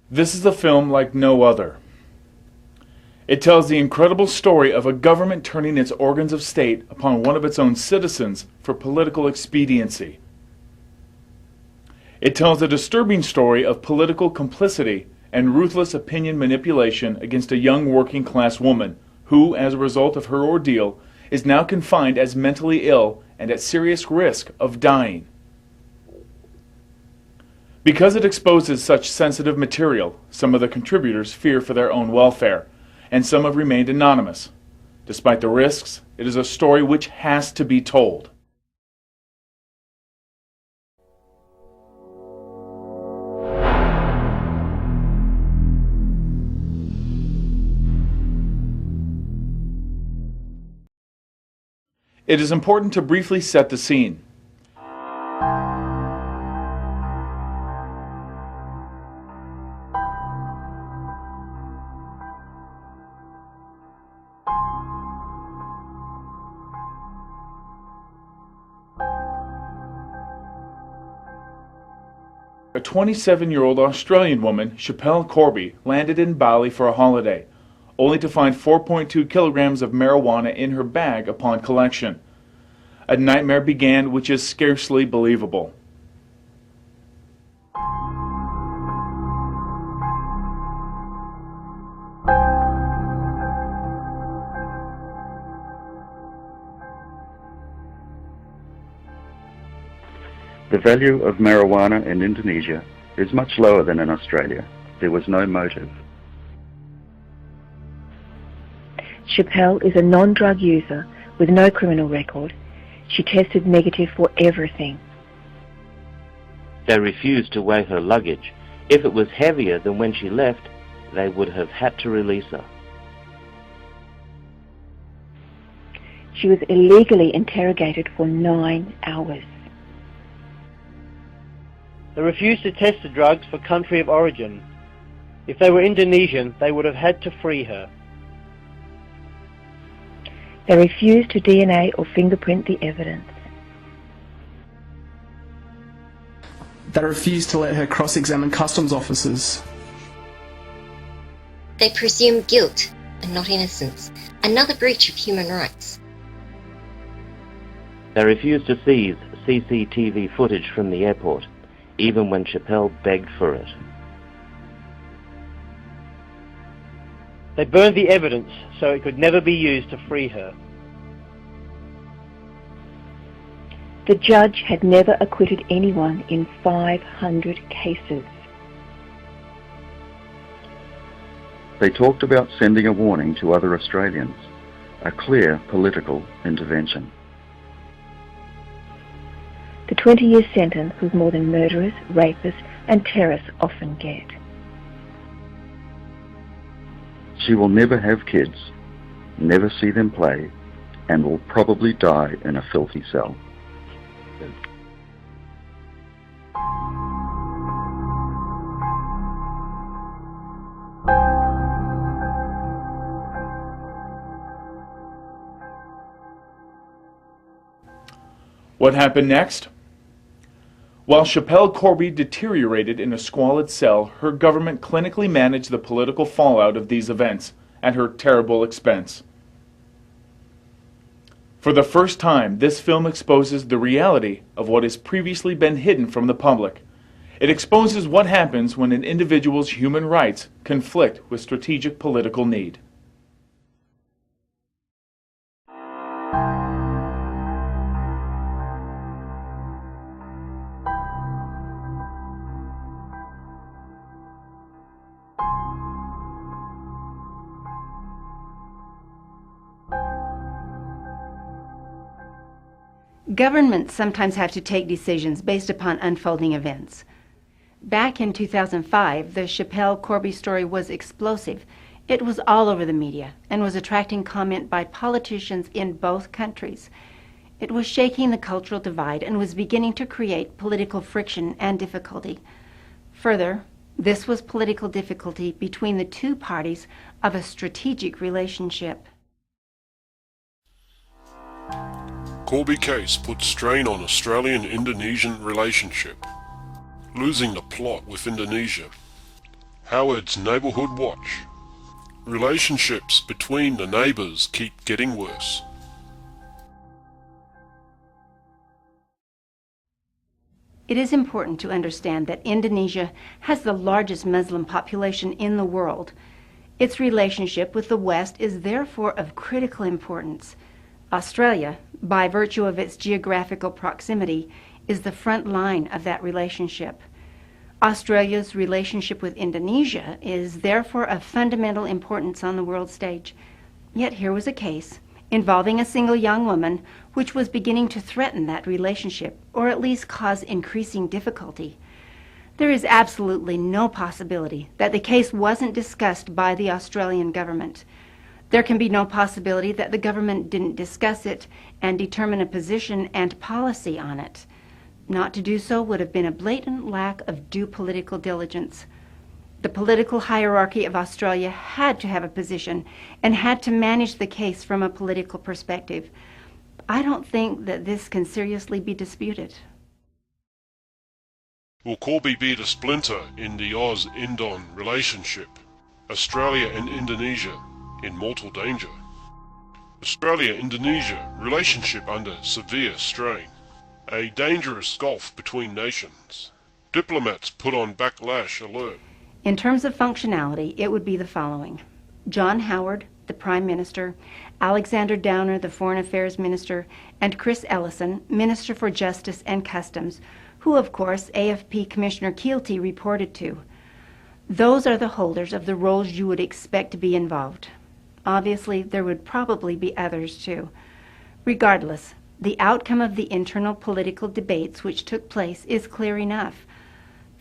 This is a film like no other. It tells the incredible story of a government turning its organs of state upon one of its own citizens for political expediency. It tells a disturbing story of political complicity and ruthless opinion manipulation against a young working-class woman who, as a result of her ordeal, is now confined as mentally ill and at serious risk of dying. Because it exposes such sensitive material, some of the contributors fear for their own welfare, and some have remained anonymous. Despite the risks, it is a story which has to be told. It is important to briefly set the scene. A 27-year-old Australian woman, Schapelle Corby, landed in Bali for a holiday, only to find 4.2 kilograms of marijuana in her bag upon collection. A nightmare began which is scarcely believable. The value of marijuana in Indonesia is much lower than in Australia. There was no motive. Schapelle is a non-drug user with no criminal record. She tested negative for everything. They refused to weigh her luggage. If it was heavier than when she left, they would have had to release her. She was illegally interrogated for 9 hours. They refused to test the drugs for country of origin. If they were Indonesian, they would have had to free her. They refused to DNA or fingerprint the evidence. They refused to let her cross-examine customs officers. They presume guilt and not innocence, another breach of human rights. They refused to seize CCTV footage from the airport, even when Schapelle begged for it. They burned the evidence so it could never be used to free her. The judge had never acquitted anyone in 500 cases. They talked about sending a warning to other Australians, a clear political intervention. The 20-year sentence was more than murderers, rapists and terrorists often get. She will never have kids, never see them play, and will probably die in a filthy cell. What happened next? While Schapelle Corby deteriorated in a squalid cell, her government clinically managed the political fallout of these events at her terrible expense. For the first time, this film exposes the reality of what has previously been hidden from the public. It exposes what happens when an individual's human rights conflict with strategic political need. Governments sometimes have to take decisions based upon unfolding events. Back in 2005, the Schapelle Corby story was explosive. It was all over the media and was attracting comment by politicians in both countries. It was shaking the cultural divide and was beginning to create political friction and difficulty. Further, this was political difficulty between the two parties of a strategic relationship. Corby case puts strain on Australian-Indonesian relationship. Losing the plot with Indonesia. Howard's Neighbourhood Watch. Relationships between the neighbours keep getting worse. It is important to understand that Indonesia has the largest Muslim population in the world. Its relationship with the West is therefore of critical importance. Australia, by virtue of its geographical proximity, is the front line of that relationship. Australia's relationship with Indonesia is therefore of fundamental importance on the world stage. Yet here was a case involving a single young woman which was beginning to threaten that relationship, or at least cause increasing difficulty. There is absolutely no possibility that the case wasn't discussed by the Australian government. There can be no possibility that the government didn't discuss it and determine a position and policy on it. Not to do so would have been a blatant lack of due political diligence. The political hierarchy of Australia had to have a position and had to manage the case from a political perspective. I don't think that this can seriously be disputed. Will Corby be the splinter in the Oz-Indon relationship? Australia and Indonesia in mortal danger. Australia-Indonesia relationship under severe strain. A dangerous gulf between nations. Diplomats put on backlash alert. In terms of functionality, it would be the following. John Howard, the Prime Minister, Alexander Downer, the Foreign Affairs Minister, and Chris Ellison, Minister for Justice and Customs, who, of course, AFP Commissioner Keelty reported to. Those are the holders of the roles you would expect to be involved. Obviously, there would probably be others, too. Regardless, the outcome of the internal political debates which took place is clear enough.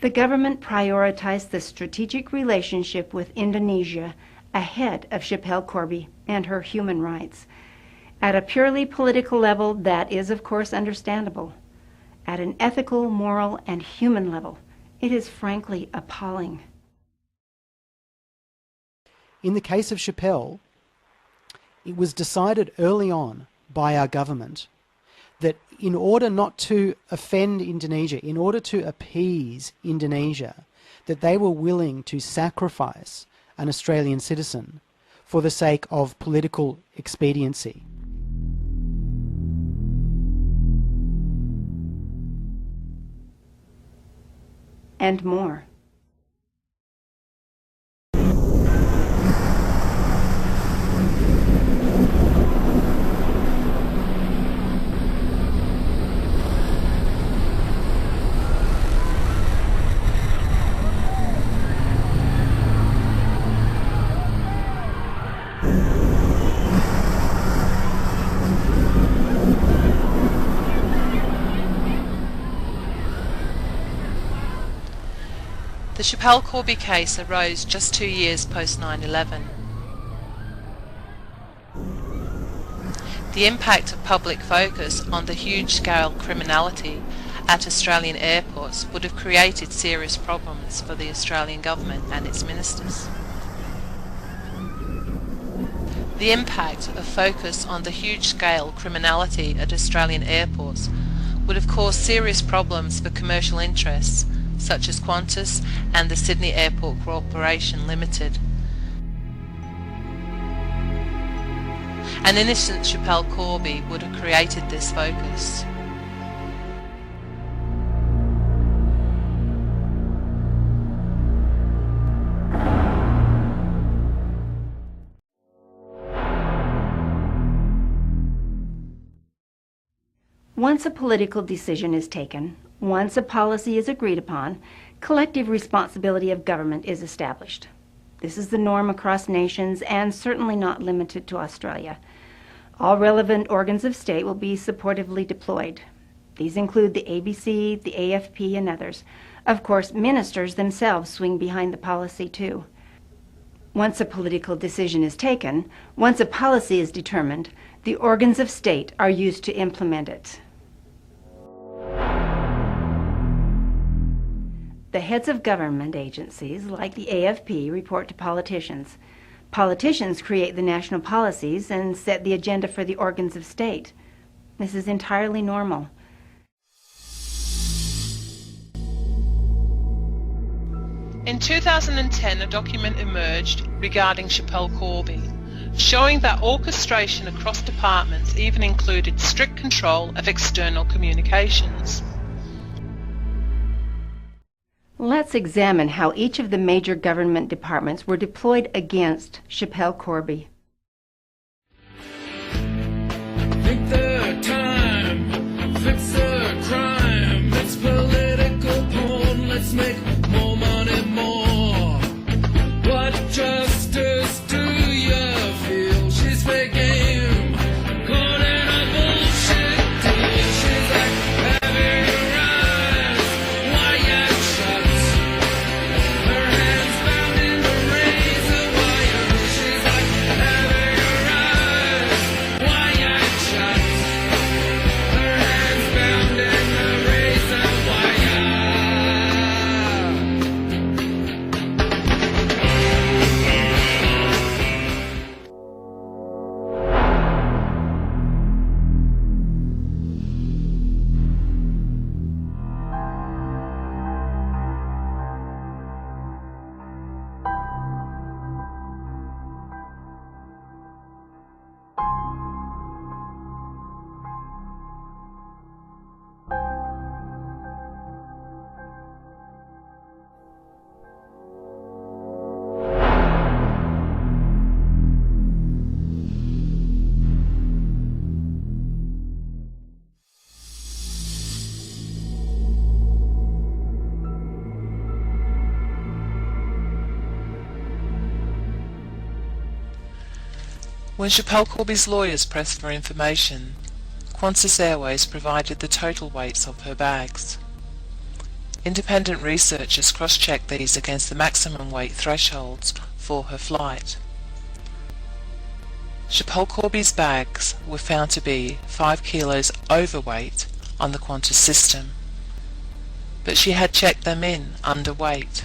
The government prioritized the strategic relationship with Indonesia ahead of Schapelle Corby and her human rights. At a purely political level, that is, of course, understandable. At an ethical, moral, and human level, it is frankly appalling. In the case of Schapelle, it was decided early on by our government that in order not to offend Indonesia, in order to appease Indonesia, that they were willing to sacrifice an Australian citizen for the sake of political expediency. And more. The Schapelle Corby case arose just 2 years post 9/11. The impact of public focus on the huge-scale criminality at Australian airports would have created serious problems for the Australian government and its ministers. The impact of focus on the huge-scale criminality at Australian airports would have caused serious problems for commercial interests such as Qantas and the Sydney Airport Corporation Limited. An innocent Schapelle Corby would have created this focus. Once a political decision is taken, once a policy is agreed upon, collective responsibility of government is established. This is the norm across nations and certainly not limited to Australia. All relevant organs of state will be supportively deployed. These include the ABC, the AFP, and others. Of course, ministers themselves swing behind the policy too. Once a political decision is taken, once a policy is determined, the organs of state are used to implement it. The heads of government agencies, like the AFP, report to politicians. Politicians create the national policies and set the agenda for the organs of state. This is entirely normal. In 2010, a document emerged regarding Schapelle Corby, showing that orchestration across departments even included strict control of external communications. Let's examine how each of the major government departments were deployed against Schapelle Corby. Think the time, fix the crime, it's political porn, let's make more money more. What justice do you feel? She's fake game, caught in a bullshit deal. She's like having her eyes wide shut, her hands bound in the razor wire. She's like having her eyes wide shut, her hands bound in the razor wire. When Schapelle Corby's lawyers pressed for information, Qantas Airways provided the total weights of her bags. Independent researchers cross-checked these against the maximum weight thresholds for her flight. Schapelle Corby's bags were found to be 5 kilos overweight on the Qantas system, but she had checked them in underweight.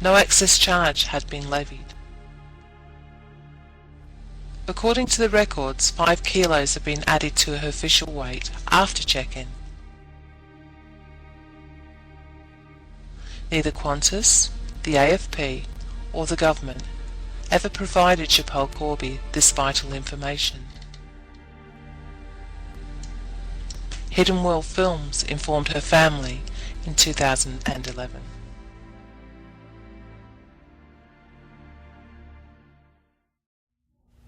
No excess charge had been levied. According to the records, 5 kilos have been added to her official weight after check-in. Neither Qantas, the AFP, or the government ever provided Schapelle Corby this vital information. Hidden World Films informed her family in 2011.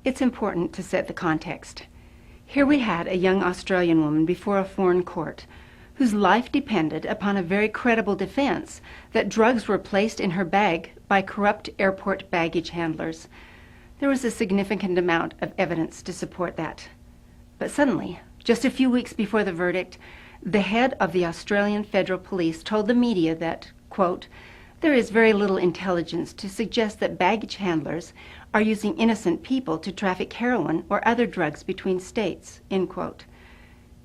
It's important to set the context. Here we had a young Australian woman before a foreign court whose life depended upon a very credible defense that drugs were placed in her bag by corrupt airport baggage handlers. There was a significant amount of evidence to support that. But suddenly, just a few weeks before the verdict, the head of the Australian Federal Police told the media that, quote, "There is very little intelligence to suggest that baggage handlers are using innocent people to traffic heroin or other drugs between states," end quote.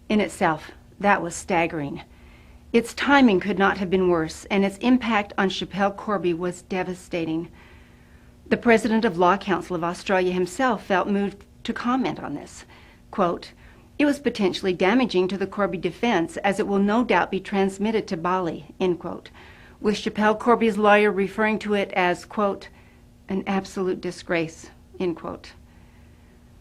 In itself, that was staggering. Its timing could not have been worse, and its impact on Schapelle Corby was devastating. The president of Law Council of Australia himself felt moved to comment on this. Quote, "It was potentially damaging to the Corby defense, as it will no doubt be transmitted to Bali," end quote, with Schapelle Corby's lawyer referring to it as, quote, "an absolute disgrace," end quote.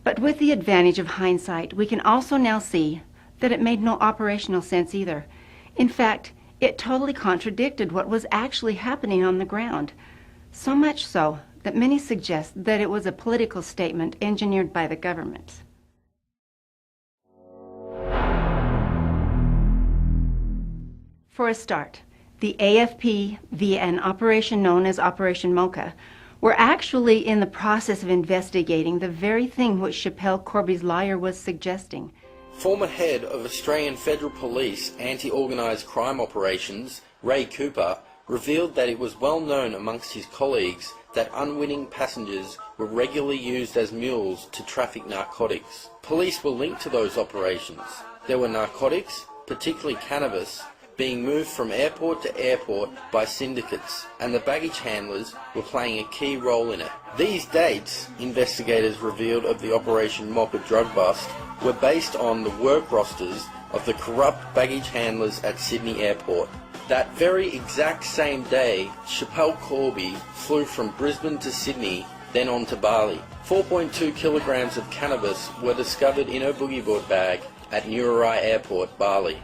But with the advantage of hindsight, we can also now see that it made no operational sense either. In fact, it totally contradicted what was actually happening on the ground, so much so that many suggest that it was a political statement engineered by the government. For a start, the AFP, via an operation known as Operation Mocha, were actually in the process of investigating the very thing which Schapelle Corby's lawyer was suggesting. Former head of Australian Federal Police anti-organised crime operations, Ray Cooper, revealed that it was well known amongst his colleagues that unwitting passengers were regularly used as mules to traffic narcotics. Police were linked to those operations. There were narcotics, particularly cannabis, being moved from airport to airport by syndicates, and the baggage handlers were playing a key role in it. These dates, investigators revealed of the Operation Mocha drug bust, were based on the work rosters of the corrupt baggage handlers at Sydney Airport. That very exact same day, Schapelle Corby flew from Brisbane to Sydney, then on to Bali. 4.2 kilograms of cannabis were discovered in her boogie board bag at Ngurah Airport, Bali.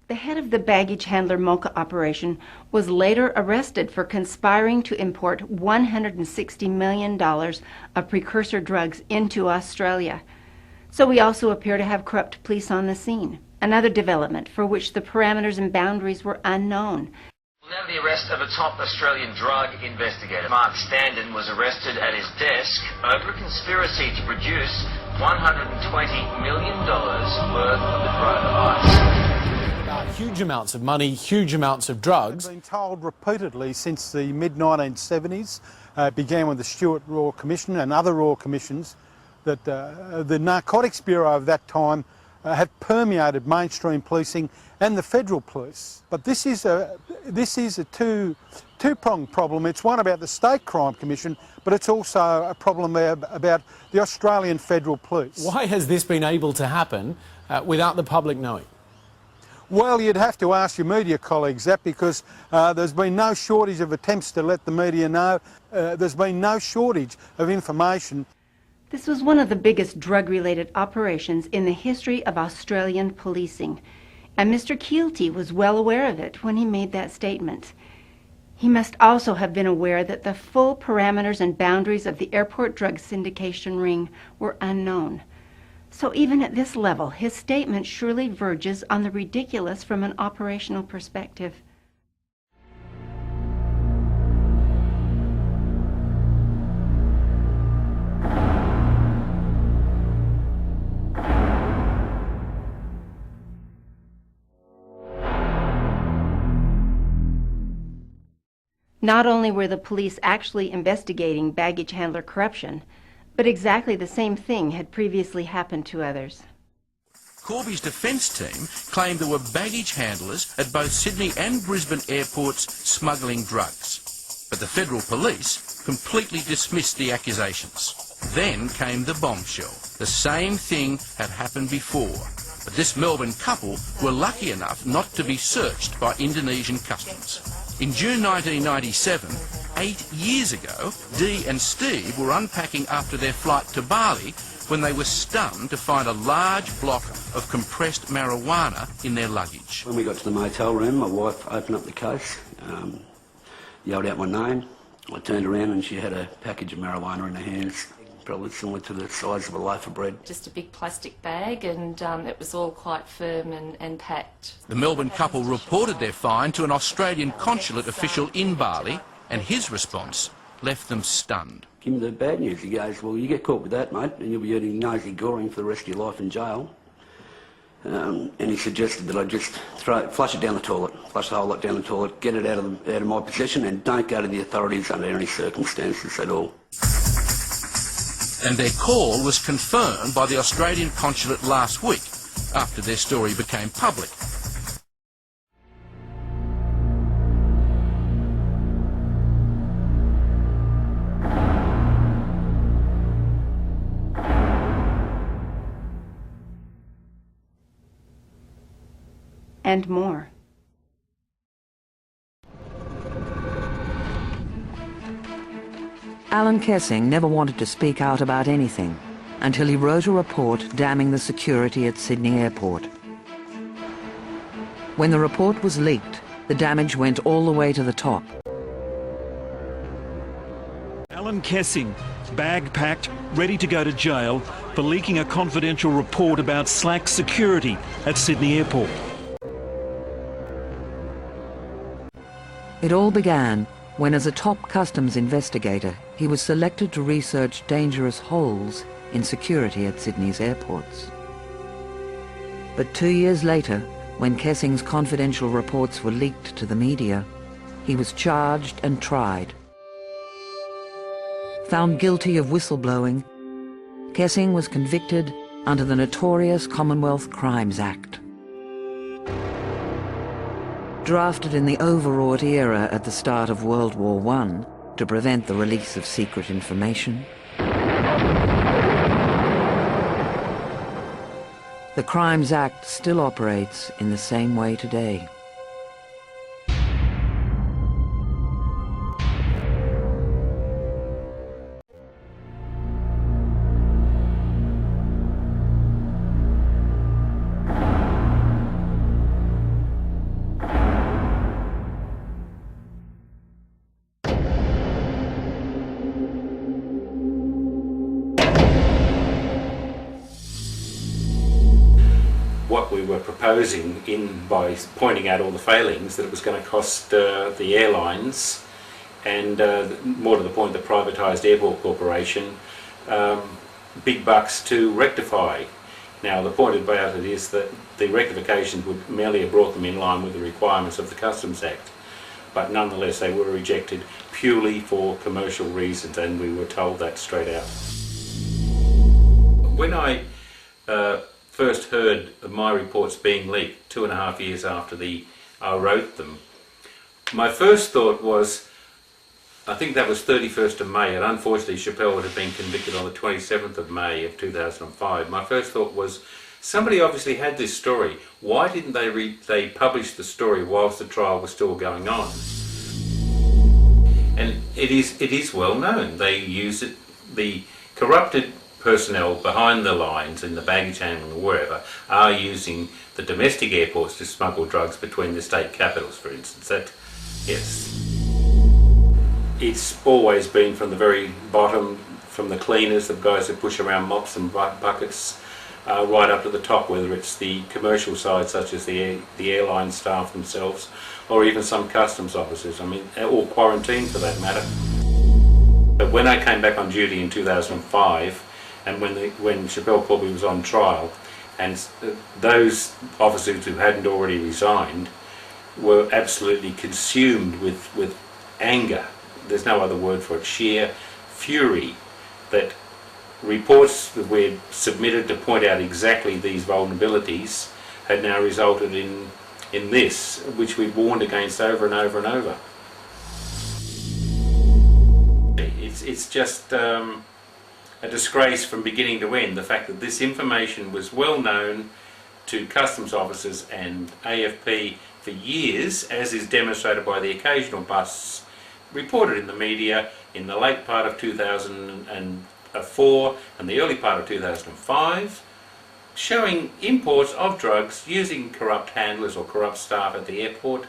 The head of the baggage handler Mocha operation was later arrested for conspiring to import $160 million of precursor drugs into Australia. So we also appear to have corrupt police on the scene, another development for which the parameters and boundaries were unknown. Now the arrest of a top Australian drug investigator. Mark Standen was arrested at his desk over a conspiracy to produce $120 million worth of the drug ice. Huge amounts of money, huge amounts of drugs. I've been told repeatedly since the mid-1970s, began with the Stewart Royal Commission and other Royal Commissions, that the Narcotics Bureau of that time had permeated mainstream policing and the federal police. But this is a two-pronged problem. It's one about the State Crime Commission, but it's also a problem about the Australian Federal Police. Why has this been able to happen without the public knowing? Well, you'd have to ask your media colleagues that, because there's been no shortage of attempts to let the media know. There's been no shortage of information. This was one of the biggest drug-related operations in the history of Australian policing, and Mr. Keelty was well aware of it when he made that statement. He must also have been aware that the full parameters and boundaries of the airport drug syndication ring were unknown. So even at this level, his statement surely verges on the ridiculous from an operational perspective. Not only were the police actually investigating baggage handler corruption, but exactly the same thing had previously happened to others. Corby's defence team claimed there were baggage handlers at both Sydney and Brisbane airports smuggling drugs. But the federal police completely dismissed the accusations. Then came the bombshell. The same thing had happened before. But this Melbourne couple were lucky enough not to be searched by Indonesian customs. In June 1997, 8 years ago, Dee and Steve were unpacking after their flight to Bali when they were stunned to find a large block of compressed marijuana in their luggage. When we got to the motel room, my wife opened up the case, yelled out my name. I turned around and she had a package of marijuana in her hands, probably similar to the size of a loaf of bread. Just a big plastic bag, and it was all quite firm and packed. The Melbourne couple reported their find to an Australian consulate official in Bali, and his response left them stunned. Give him the bad news. He goes, well, you get caught with that, mate, and you'll be eating nosy goring for the rest of your life in jail. And he suggested that I just flush it down the toilet, flush the whole lot down the toilet, get it out of my possession, and don't go to the authorities under any circumstances at all. And their call was confirmed by the Australian consulate last week, after their story became public. And more. Alan Kessing never wanted to speak out about anything until he wrote a report damning the security at Sydney Airport. When the report was leaked, the damage went all the way to the top. Alan Kessing, bag packed, ready to go to jail for leaking a confidential report about slack security at Sydney Airport. It all began when, as a top customs investigator, he was selected to research dangerous holes in security at Sydney's airports. But 2 years later, when Kessing's confidential reports were leaked to the media, he was charged and tried. Found guilty of whistleblowing, Kessing was convicted under the notorious Commonwealth Crimes Act. Drafted in the overwrought era at the start of World War I to prevent the release of secret information, the Crimes Act still operates in the same way today. What we were proposing by pointing out all the failings, that it was going to cost the airlines and more to the point the privatised airport corporation big bucks to rectify. Now the point about it is that the rectifications would merely have brought them in line with the requirements of the Customs Act, but nonetheless they were rejected purely for commercial reasons, and we were told that straight out. When I first heard of my reports being leaked 2.5 years after I wrote them, my first thought was, I think that was 31st of May, and unfortunately Schapelle would have been convicted on the 27th of May of 2005. My first thought was, somebody obviously had this story. Why didn't they publish the story whilst the trial was still going on? And it is well known. They use it, the corrupted personnel behind the lines in the baggage handling or wherever are using the domestic airports to smuggle drugs between the state capitals, for instance. That, yes, it's always been from the very bottom, from the cleaners, the guys that push around mops and buckets, right up to the top, whether it's the commercial side such as the airline staff themselves, or even some customs officers, I mean, or quarantine for that matter. But when I came back on duty in 2005, and when Schapelle Corby was on trial, and those officers who hadn't already resigned were absolutely consumed with anger, there's no other word for it, sheer fury, that reports that we had submitted to point out exactly these vulnerabilities had now resulted in this, which we warned against over and over and over. It's just a disgrace from beginning to end, the fact that this information was well known to customs officers and AFP for years, as is demonstrated by the occasional busts reported in the media in the late part of 2004 and the early part of 2005, showing imports of drugs using corrupt handlers or corrupt staff at the airport,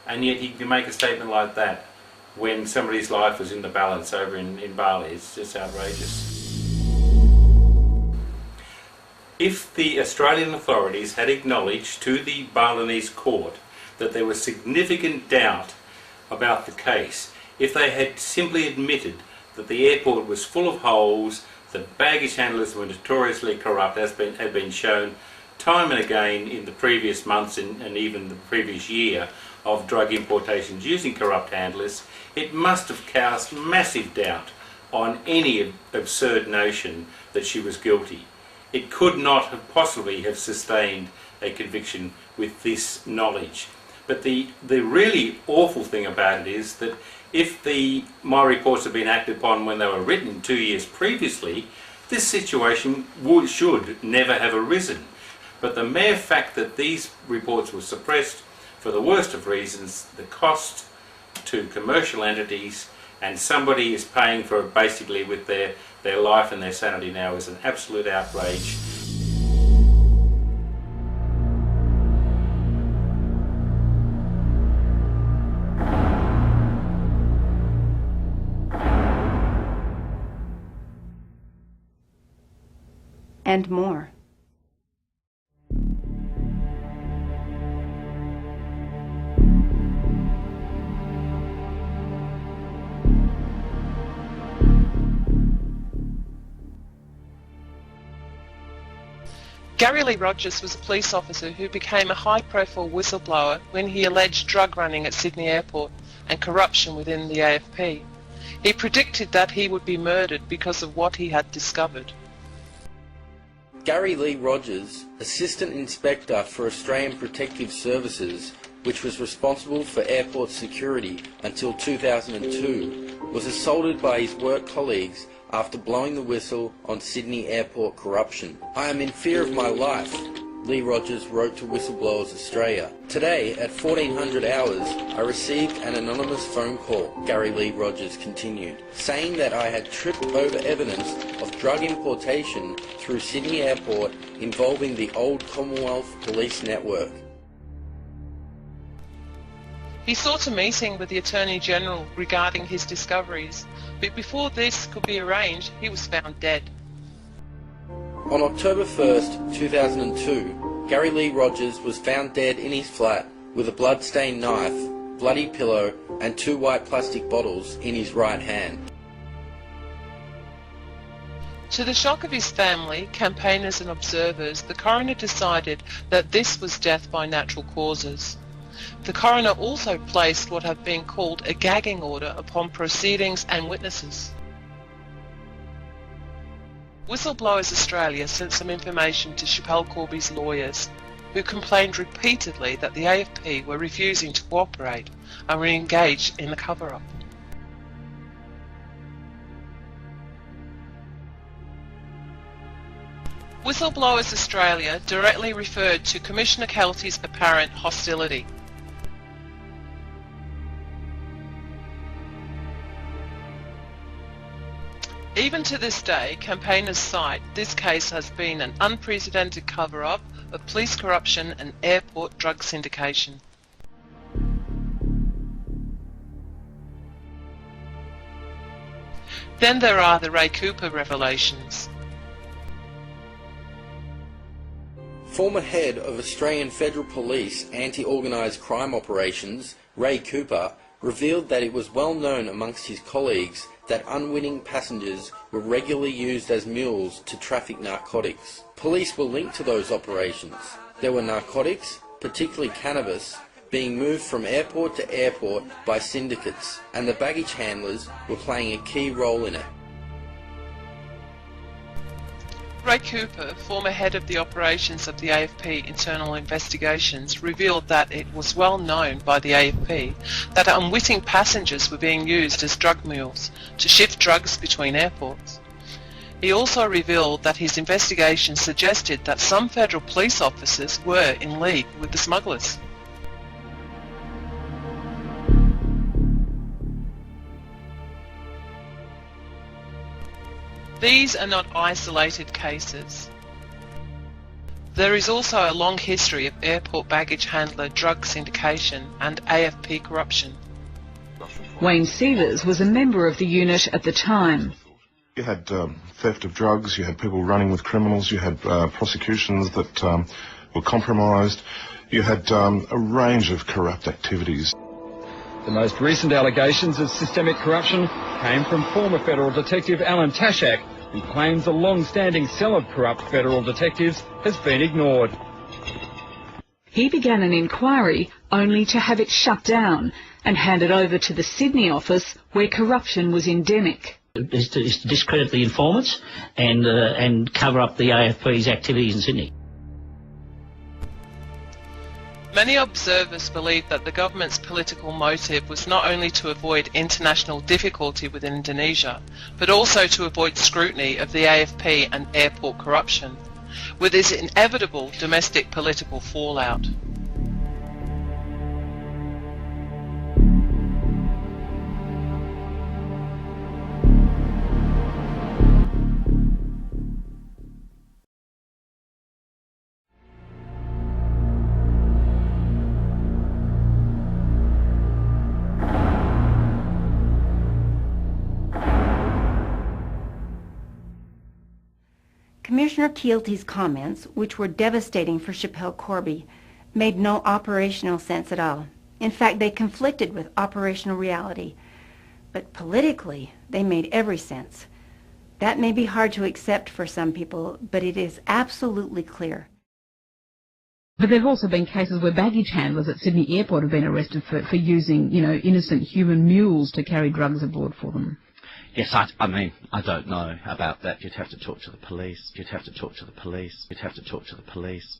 and yet you can make a statement like that when somebody's life was in the balance over in Bali. It's just outrageous. If the Australian authorities had acknowledged to the Balinese court that there was significant doubt about the case, if they had simply admitted that the airport was full of holes, that baggage handlers were notoriously corrupt, as had been shown time and again in the previous months and even the previous year of drug importations using corrupt handlers, it must have cast massive doubt on any absurd notion that she was guilty. It could not have possibly have sustained a conviction with this knowledge. But the really awful thing about it is that if my reports had been acted upon when they were written 2 years previously, this situation should never have arisen. But the mere fact that these reports were suppressed for the worst of reasons, the cost to commercial entities, and somebody is paying for it basically with their life and their sanity now, is an absolute outrage. And more. Gary Lee Rogers was a police officer who became a high-profile whistleblower when he alleged drug running at Sydney Airport and corruption within the AFP. He predicted that he would be murdered because of what he had discovered. Gary Lee Rogers, Assistant Inspector for Australian Protective Services, which was responsible for airport security until 2002, was assaulted by his work colleagues after blowing the whistle on Sydney airport corruption. "I am in fear of my life," Lee Rogers wrote to Whistleblowers Australia. "Today, at 1400 hours, I received an anonymous phone call," Gary Lee Rogers continued, saying that I had tripped over evidence of drug importation through Sydney Airport involving the old Commonwealth Police network. He sought a meeting with the Attorney-General regarding his discoveries, but before this could be arranged, he was found dead. On October 1st, 2002, Gary Lee Rogers was found dead in his flat with a blood-stained knife, bloody pillow and 2 white plastic bottles in his right hand. To the shock of his family, campaigners and observers, the coroner decided that this was death by natural causes. The coroner also placed what have been called a gagging order upon proceedings and witnesses. Whistleblowers Australia sent some information to Schapelle Corby's lawyers, who complained repeatedly that the AFP were refusing to cooperate and were engaged in a cover-up. Whistleblowers Australia directly referred to Commissioner Kelty's apparent hostility. Even to this day, campaigners cite this case has been an unprecedented cover-up of police corruption and airport drug syndication. Then there are the Ray Cooper revelations. Former head of Australian Federal Police anti-organised crime operations, Ray Cooper, revealed that it was well known amongst his colleagues that unwitting passengers were regularly used as mules to traffic narcotics. Police were linked to those operations. There were narcotics, particularly cannabis, being moved from airport to airport by syndicates, and the baggage handlers were playing a key role in it. Ray Cooper, former head of the operations of the AFP internal investigations, revealed that it was well known by the AFP that unwitting passengers were being used as drug mules to shift drugs between airports. He also revealed that his investigation suggested that some federal police officers were in league with the smugglers. These are not isolated cases. There is also a long history of airport baggage handler drug syndication and AFP corruption. Wayne Seavers was a member of the unit at the time. You had theft of drugs, you had people running with criminals, you had prosecutions that were compromised, you had a range of corrupt activities. The most recent allegations of systemic corruption came from former federal detective Alan Tashak, who claims a long-standing cell of corrupt federal detectives has been ignored. He began an inquiry only to have it shut down and handed over to the Sydney office where corruption was endemic. Is to discredit the informants and cover up the AFP's activities in Sydney. Many observers believe that the government's political motive was not only to avoid international difficulty with Indonesia, but also to avoid scrutiny of the AFP and airport corruption, with its inevitable domestic political fallout. Commissioner Kelty's comments, which were devastating for Schapelle Corby, made no operational sense at all. In fact, they conflicted with operational reality. But politically, they made every sense. That may be hard to accept for some people, but it is absolutely clear. But there have also been cases where baggage handlers at Sydney Airport have been arrested for using, innocent human mules to carry drugs aboard for them. Yes, I mean, I don't know about that. You'd have to talk to the police. You'd have to talk to the police. You'd have to talk to the police.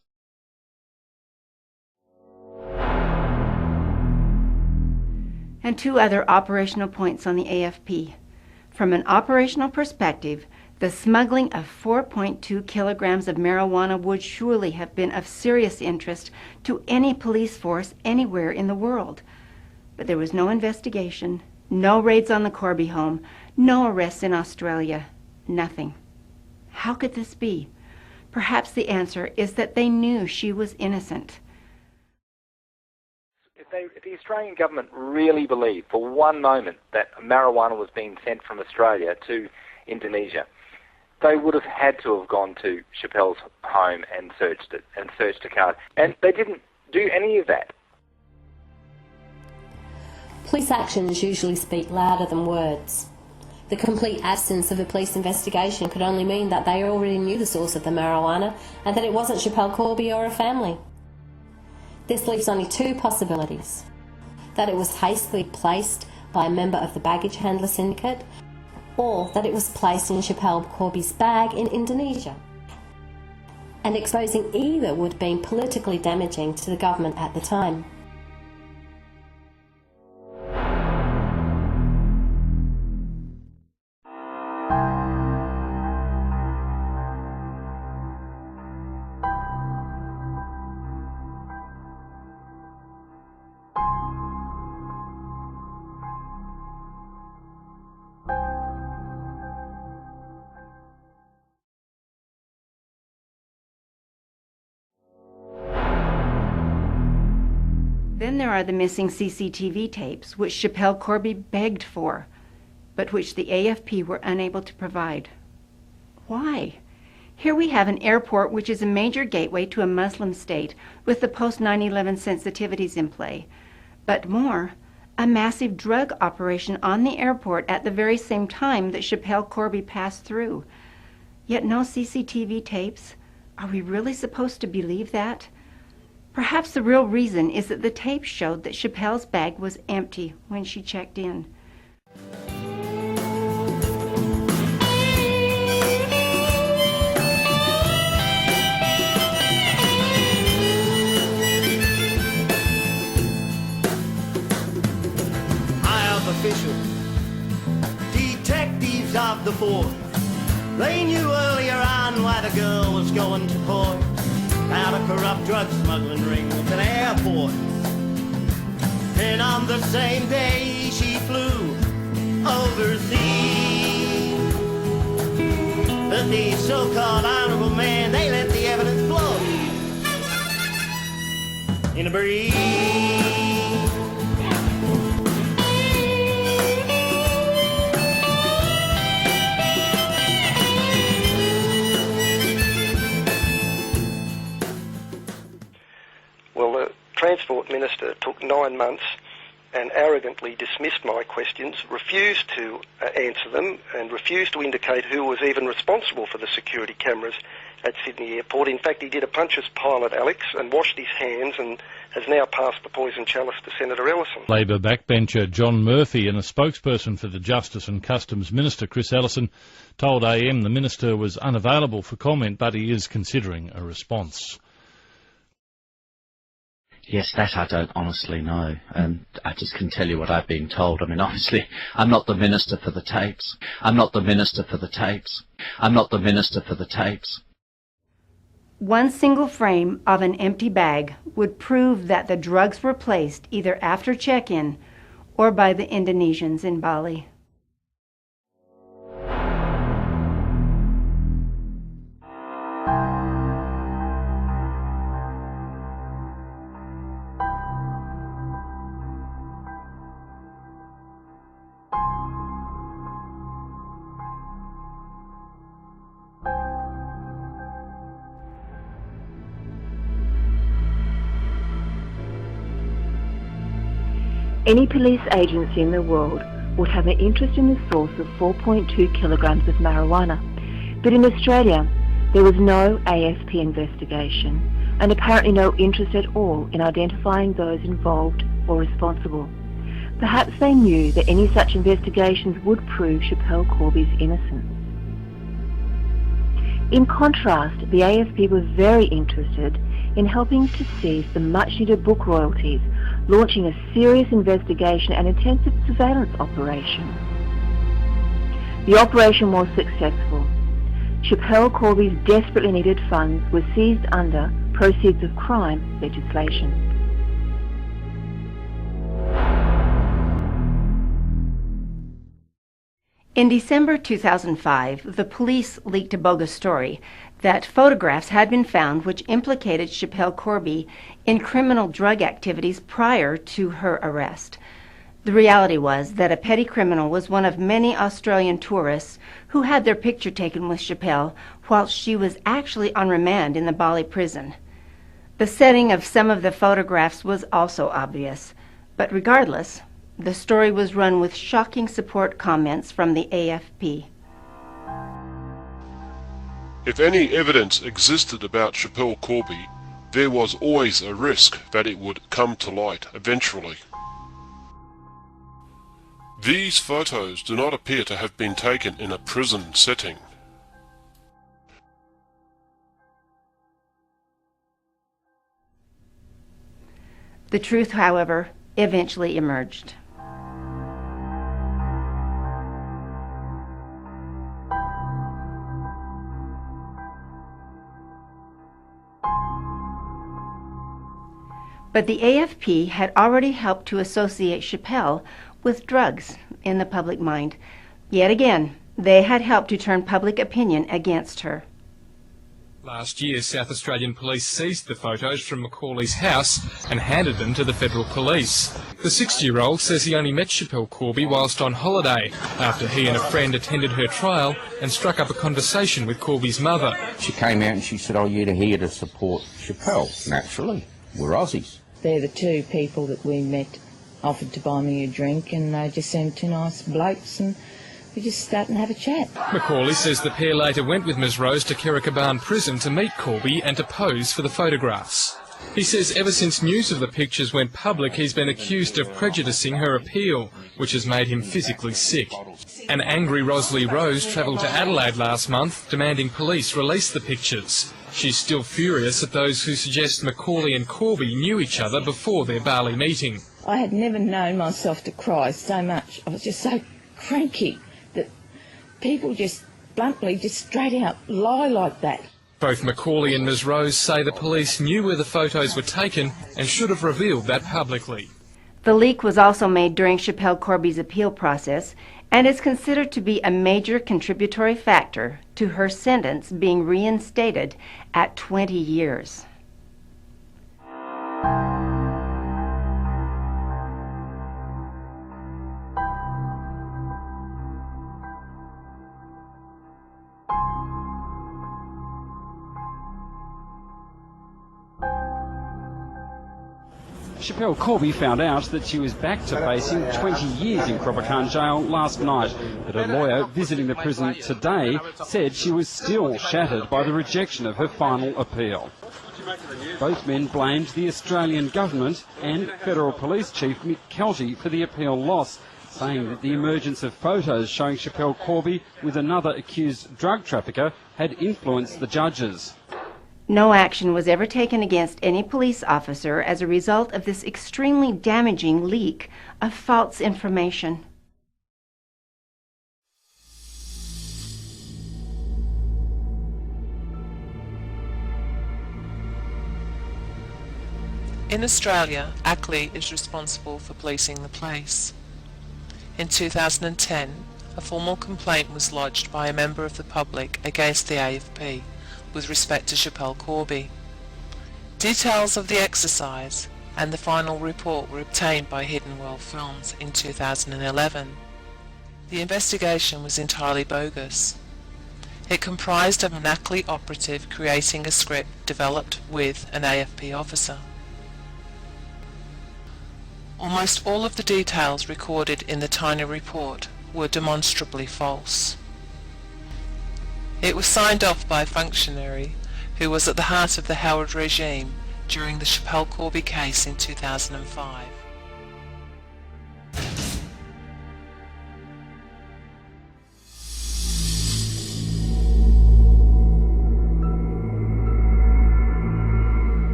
And two other operational points on the AFP. From an operational perspective, the smuggling of 4.2 kilograms of marijuana would surely have been of serious interest to any police force anywhere in the world. But there was no investigation, no raids on the Corby home, no arrests in Australia, nothing. How could this be? Perhaps the answer is that they knew she was innocent. If the Australian government really believed for one moment that marijuana was being sent from Australia to Indonesia, they would have had to have gone to Schapelle's home and searched it, and searched a card. And they didn't do any of that. Police actions usually speak louder than words. The complete absence of a police investigation could only mean that they already knew the source of the marijuana and that it wasn't Schapelle Corby or her family. This leaves only two possibilities: that it was hastily placed by a member of the baggage handler syndicate, or that it was placed in Schapelle Corby's bag in Indonesia. And exposing either would have been politically damaging to the government at the time. Then there are the missing CCTV tapes, which Schapelle Corby begged for, but which the AFP were unable to provide. Why? Here we have an airport which is a major gateway to a Muslim state with the post-9/11 sensitivities in play. But more, a massive drug operation on the airport at the very same time that Schapelle Corby passed through. Yet no CCTV tapes? Are we really supposed to believe that? Perhaps the real reason is that the tape showed that Schapelle's bag was empty when she checked in. High-up officials, detectives of the force, they knew earlier on why the girl was going to court. Out of corrupt drug smuggling ring with an airport. And on the same day she flew overseas. But these so-called honorable men, they let the evidence flow in a breeze. Well, the Transport Minister took 9 months and arrogantly dismissed my questions, refused to answer them, and refused to indicate who was even responsible for the security cameras at Sydney Airport. In fact, he did a Pontius Pilate, Alex, and washed his hands and has now passed the poison chalice to Senator Ellison. Labor backbencher John Murphy and a spokesperson for the Justice and Customs Minister, Chris Ellison, told AM the Minister was unavailable for comment, but he is considering a response. Yes, that I don't honestly know, and I just can tell you what I've been told. I mean, obviously, I'm not the Minister for the tapes. I'm not the Minister for the tapes. I'm not the Minister for the tapes. One single frame of an empty bag would prove that the drugs were placed either after check-in or by the Indonesians in Bali. Any police agency in the world would have an interest in the source of 4.2 kilograms of marijuana. But in Australia, there was no AFP investigation and apparently no interest at all in identifying those involved or responsible. Perhaps they knew that any such investigations would prove Schapelle Corby's innocence. In contrast, the AFP was very interested in helping to seize the much-needed book royalties, launching a serious investigation and intensive surveillance operation. The operation was successful. Schapelle Corby's desperately needed funds were seized under proceeds of crime legislation. In December 2005, the police leaked a bogus story that photographs had been found which implicated Schapelle Corby in criminal drug activities prior to her arrest. The reality was that a petty criminal was one of many Australian tourists who had their picture taken with Schapelle while she was actually on remand in the Bali prison. The setting of some of the photographs was also obvious, but regardless, the story was run with shocking support comments from the AFP. If any evidence existed about Schapelle Corby, there was always a risk that it would come to light eventually. These photos do not appear to have been taken in a prison setting. The truth, however, eventually emerged. But the AFP had already helped to associate Schapelle with drugs in the public mind. Yet again, they had helped to turn public opinion against her. Last year, South Australian police seized the photos from Macaulay's house and handed them to the federal police. The 60-year-old says he only met Schapelle Corby whilst on holiday, after he and a friend attended her trial and struck up a conversation with Corby's mother. She came out and she said, "Oh, you're here to support Schapelle." Naturally, we're Aussies. They're the two people that we met, offered to buy me a drink, and they just seemed two nice blokes, and we just started and have a chat. Macaulay says the pair later went with Ms Rose to Kirrakaban prison to meet Corby and to pose for the photographs. He says ever since news of the pictures went public, he's been accused of prejudicing her appeal, which has made him physically sick. An angry Rosalie Rose travelled to Adelaide last month, demanding police release the pictures. She's still furious at those who suggest Macaulay and Corby knew each other before their Bali meeting. I had never known myself to cry so much. I was just so cranky that people just bluntly, just straight out lie like that. Both Macaulay and Ms Rose say the police knew where the photos were taken and should have revealed that publicly. The leak was also made during Schapelle Corby's appeal process and is considered to be a major contributory factor to her sentence being reinstated at 20 years. Schapelle Corby found out that she was back to facing 20 years in Croppacan jail last night, but her lawyer visiting the prison today said she was still shattered by the rejection of her final appeal. Both men blamed the Australian government and Federal Police Chief Mick Kelty for the appeal loss, saying that the emergence of photos showing Schapelle Corby with another accused drug trafficker had influenced the judges. No action was ever taken against any police officer as a result of this extremely damaging leak of false information. In Australia, ACLI is responsible for policing the place. In 2010, a formal complaint was lodged by a member of the public against the AFP with respect to Schapelle Corby. Details of the exercise and the final report were obtained by Hidden World Films in 2011. The investigation was entirely bogus. It comprised of an ACLI operative creating a script developed with an AFP officer. Almost all of the details recorded in the tiny report were demonstrably false. It was signed off by a functionary who was at the heart of the Howard regime during the Schapelle Corby case in 2005.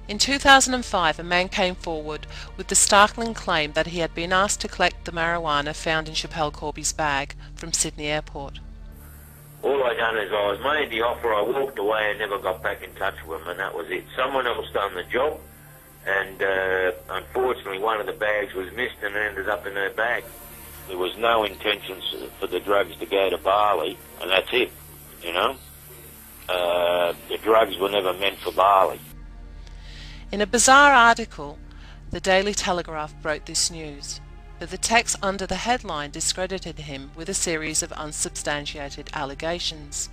In 2005, a man came forward with the startling claim that he had been asked to collect the marijuana found in Schapelle Corby's bag from Sydney Airport. All I done is I was made the offer, I walked away and never got back in touch with him, and that was it. Someone else done the job, and unfortunately one of the bags was missed and ended up in her bag. There was no intentions for the drugs to go to Bali, and that's it, you know. The drugs were never meant for Bali. In a bizarre article, the Daily Telegraph broke this news, but the text under the headline discredited him with a series of unsubstantiated allegations.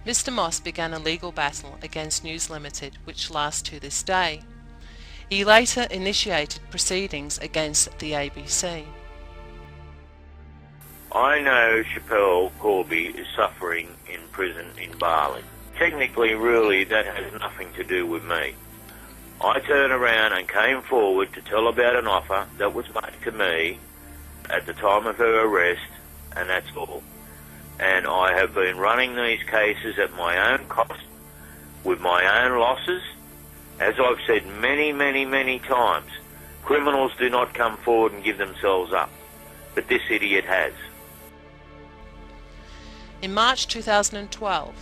Mr. Moss began a legal battle against News Limited, which lasts to this day. He later initiated proceedings against the ABC. I know Schapelle Corby is suffering in prison in Bali. Technically, really, that has nothing to do with me. I turned around and came forward to tell about an offer that was made to me at the time of her arrest, and that's all. And I have been running these cases at my own cost, with my own losses. As I've said many, many, many times, criminals do not come forward and give themselves up. But this idiot has. In March 2012,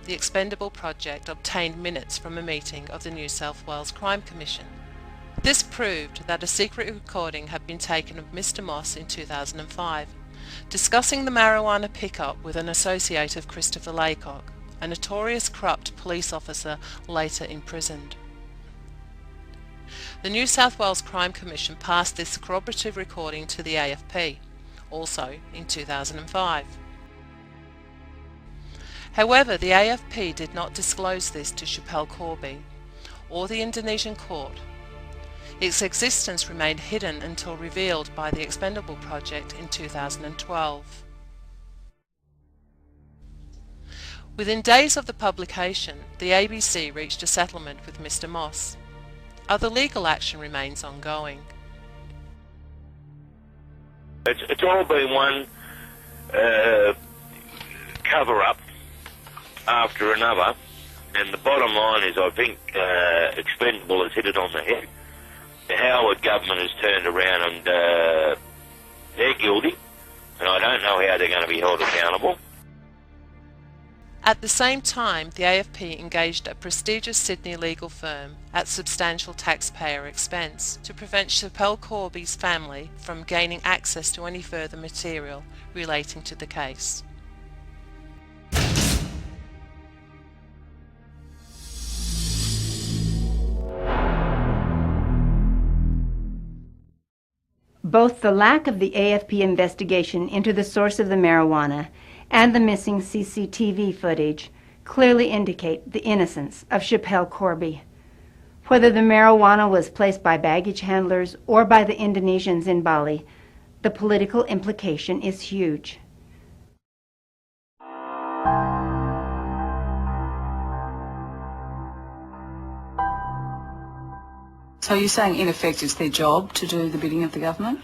the Expendable project obtained minutes from a meeting of the New South Wales Crime Commission. This proved that a secret recording had been taken of Mr. Moss in 2005, discussing the marijuana pickup with an associate of Christopher Laycock, a notorious corrupt police officer later imprisoned. The New South Wales Crime Commission passed this corroborative recording to the AFP, also in 2005. However, the AFP did not disclose this to Schapelle Corby or the Indonesian court. Its existence remained hidden until revealed by the Expendable project in 2012. Within days of the publication, the ABC reached a settlement with Mr. Moss. Other legal action remains ongoing. It's all been one cover-up after another, and the bottom line is I think Expendable has hit it on the head. The Howard government has turned around and they're guilty, and I don't know how they're going to be held accountable. At the same time, the AFP engaged a prestigious Sydney legal firm at substantial taxpayer expense to prevent Schapelle Corby's family from gaining access to any further material relating to the case. Both the lack of the AFP investigation into the source of the marijuana and the missing CCTV footage clearly indicate the innocence of Schapelle Corby. Whether the marijuana was placed by baggage handlers or by the Indonesians in Bali, the political implication is huge. So you're saying, in effect, it's their job to do the bidding of the government?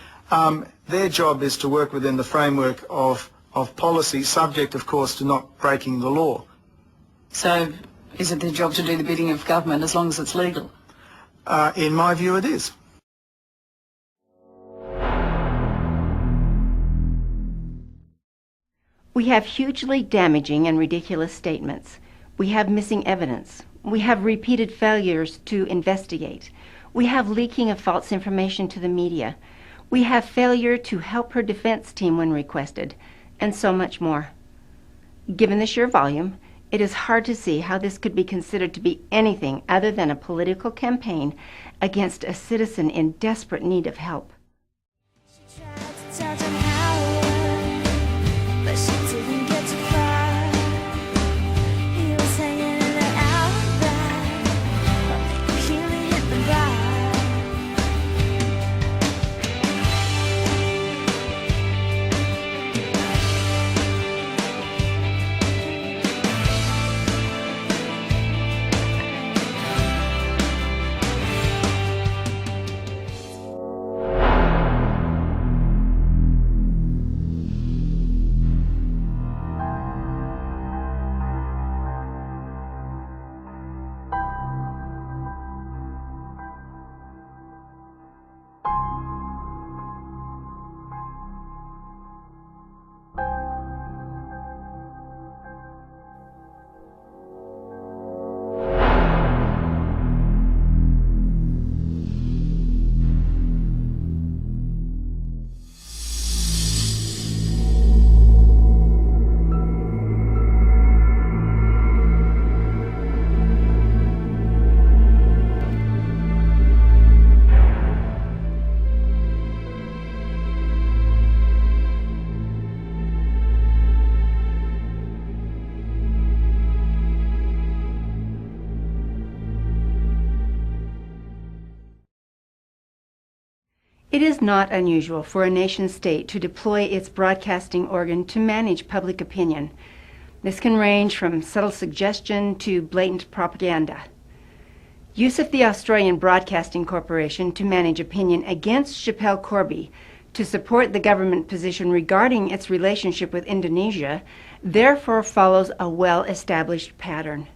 Their job is to work within the framework of policy, subject, of course, to not breaking the law. So is it their job to do the bidding of government as long as it's legal? In my view, it is. We have hugely damaging and ridiculous statements. We have missing evidence. We have repeated failures to investigate. We have leaking of false information to the media. We have failure to help her defense team when requested, and so much more. Given the sheer volume, it is hard to see how this could be considered to be anything other than a political campaign against a citizen in desperate need of help. It is not unusual for a nation-state to deploy its broadcasting organ to manage public opinion. This can range from subtle suggestion to blatant propaganda. Use of the Australian Broadcasting Corporation to manage opinion against Schapelle Corby to support the government position regarding its relationship with Indonesia therefore follows a well-established pattern.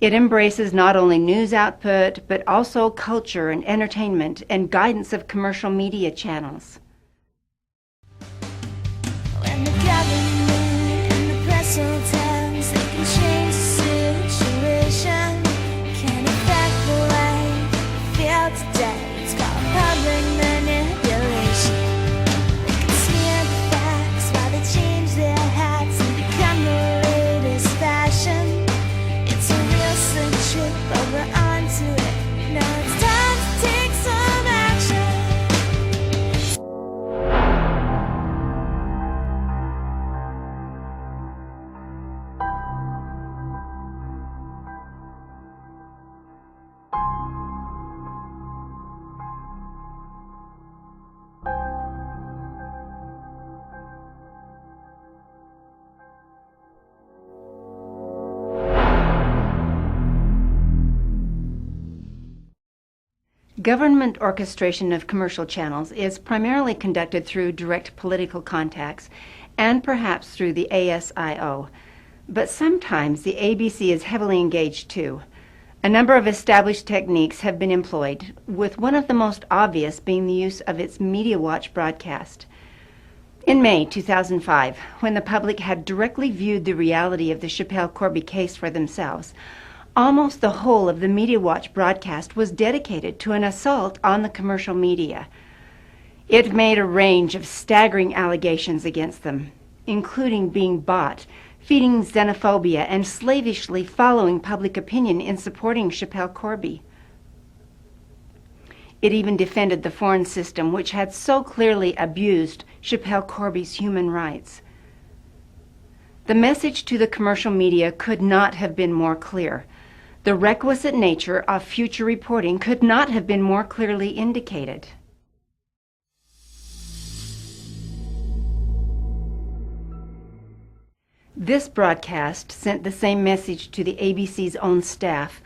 It embraces not only news output, but also culture and entertainment and guidance of commercial media channels. When the government and the press all tells they can change the situation, can affect the way you feel today. It's called public manipulation. They can smear the facts while they change their hats and become the latest fashion. It's a real slick trick, but we're onto it. Now it's time to take some action. Government orchestration of commercial channels is primarily conducted through direct political contacts and perhaps through the ASIO. But sometimes the ABC is heavily engaged too. A number of established techniques have been employed, with one of the most obvious being the use of its Media Watch broadcast. In May 2005, when the public had directly viewed the reality of the Schapelle Corby case for themselves, almost the whole of the Media Watch broadcast was dedicated to an assault on the commercial media. It made a range of staggering allegations against them, including being bought, feeding xenophobia, and slavishly following public opinion in supporting Schapelle Corby. It even defended the foreign system which had so clearly abused Schapelle Corby's human rights. The message to the commercial media could not have been more clear. The requisite nature of future reporting could not have been more clearly indicated. This broadcast sent the same message to the ABC's own staff,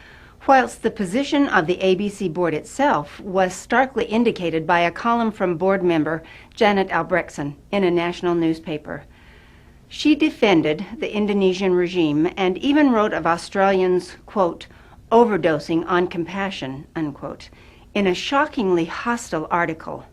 whilst the position of the ABC board itself was starkly indicated by a column from board member Janet Albrechtsen in a national newspaper. She defended the Indonesian regime and even wrote of Australians, quote, overdosing on compassion, unquote, in a shockingly hostile article.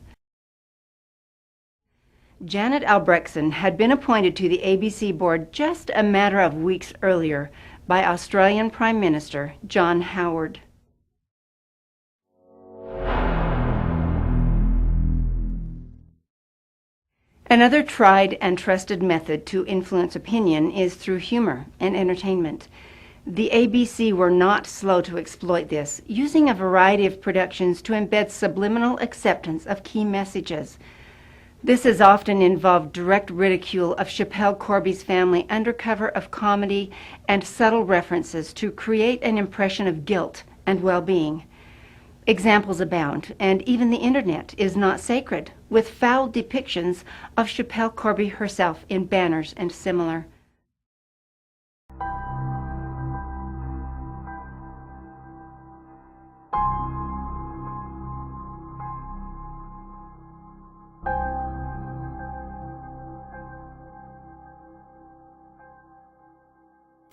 Janet Albrechtsen had been appointed to the ABC board just a matter of weeks earlier by Australian Prime Minister John Howard. Another tried and trusted method to influence opinion is through humor and entertainment. The ABC were not slow to exploit this, using a variety of productions to embed subliminal acceptance of key messages. This has often involved direct ridicule of Schapelle Corby's family under cover of comedy and subtle references to create an impression of guilt and well-being. Examples abound, and even the internet is not sacred, with foul depictions of Schapelle Corby herself in banners and similar.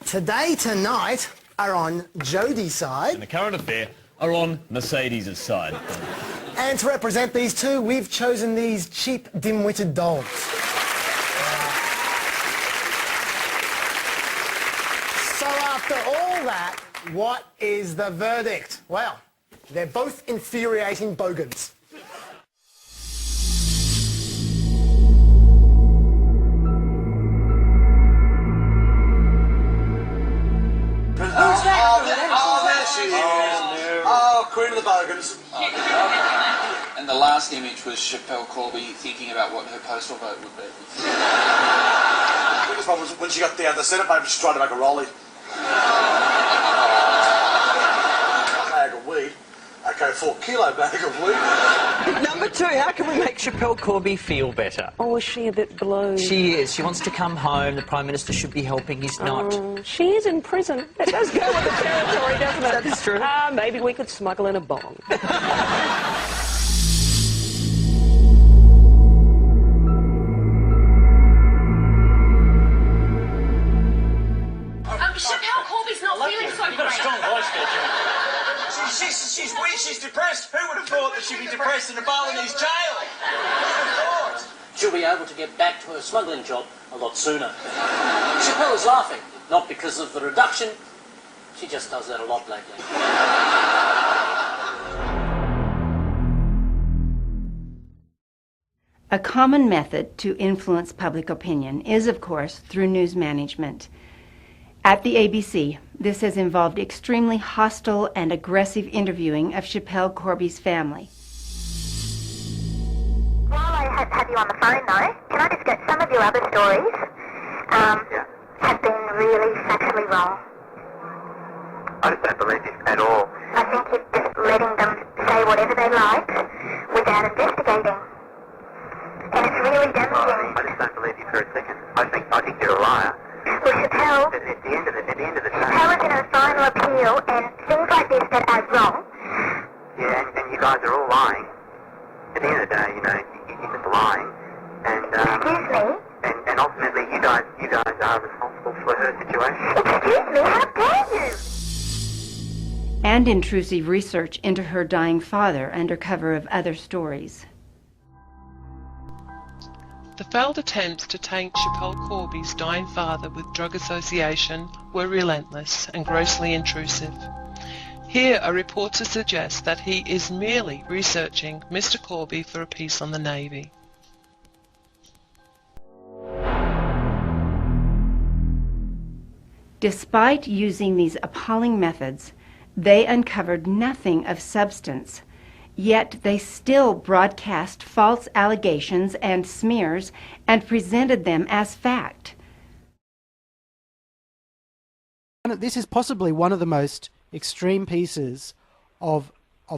Today, tonight are on Jodie's side. And the current affair are on Mercedes' side. And to represent these two, we've chosen these cheap, dim-witted dogs. So after all that, what is the verdict? Well, they're both infuriating bogans. Queen of the Bogans. And the last image was Schapelle Corby thinking about what her postal vote would be. The biggest one was when she got the Senate paper, she tried to make a rollie. Bag of weed, okay, 4-kilo bag of loot. Number 2, how can we make Schapelle Corby feel better? Oh, is she a bit blue? She is. She wants to come home. The Prime Minister should be helping. He's not. She is in prison. It does go with the territory, doesn't it? That's true. Maybe we could smuggle in a bong. Schapelle Corby's not feeling so great. Strong voice there, Jim. She's weak, she's depressed. Who would have thought that she'd be depressed in a Balinese jail? Who would have thought? She'll be able to get back to her smuggling job a lot sooner. Schapelle is laughing, not because of the reduction. She just does that a lot lately. A common method to influence public opinion is, of course, through news management. At the ABC, this has involved extremely hostile and aggressive interviewing of Schapelle Corby's family. While I have you on the phone, though, can I just get some of your other stories have been really factually wrong. I just don't believe you at all. I think you're just letting them say whatever they like without investigating. And it's really damaging. I just don't believe you for a second. I think you're a liar. Well, Schapelle, At the end of the day, Schapelle is in a final appeal, and things like this that are wrong. yeah, and you guys are all lying. At the end of the day, you're just lying. And Excuse me? and ultimately, you guys are responsible for her situation. Excuse me, how dare you? And intrusive research into her dying father under cover of other stories. The failed attempts to taint Schapelle Corby's dying father with drug association were relentless and grossly intrusive. Here a reporter suggests that he is merely researching Mr. Corby for a piece on the Navy. Despite using these appalling methods, they uncovered nothing of substance. Yet they still broadcast false allegations and smears and presented them as fact. This is possibly one of the most extreme pieces of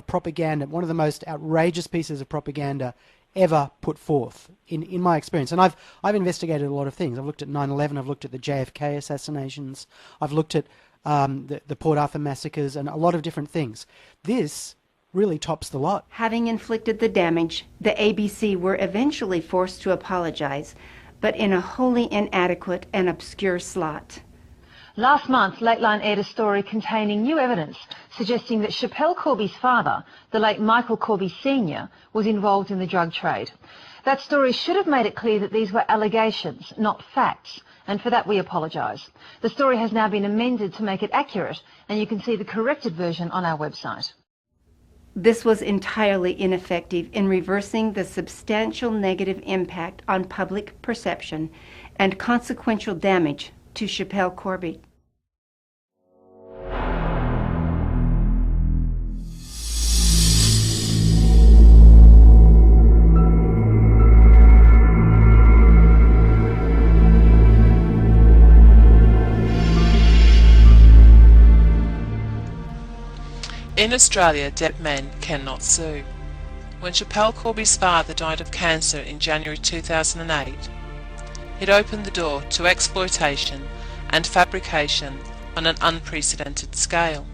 propaganda, one of the most outrageous pieces of propaganda ever put forth in my experience. And I've investigated a lot of things. I've looked at 9/11, I've looked at the JFK assassinations, I've looked at the Port Arthur massacres and a lot of different things. This really tops the lot. Having inflicted the damage, the ABC were eventually forced to apologize, but in a wholly inadequate and obscure slot. Last month, Lateline aired a story containing new evidence suggesting that Schapelle Corby's father, the late Michael Corby Sr., was involved in the drug trade. That story should have made it clear that these were allegations, not facts, and for that we apologise. The story has now been amended to make it accurate, and you can see the corrected version on our website. This was entirely ineffective in reversing the substantial negative impact on public perception and consequential damage to Schapelle Corby. In Australia, dead men cannot sue. When Schapelle Corby's father died of cancer in January 2008, it opened the door to exploitation and fabrication on an unprecedented scale.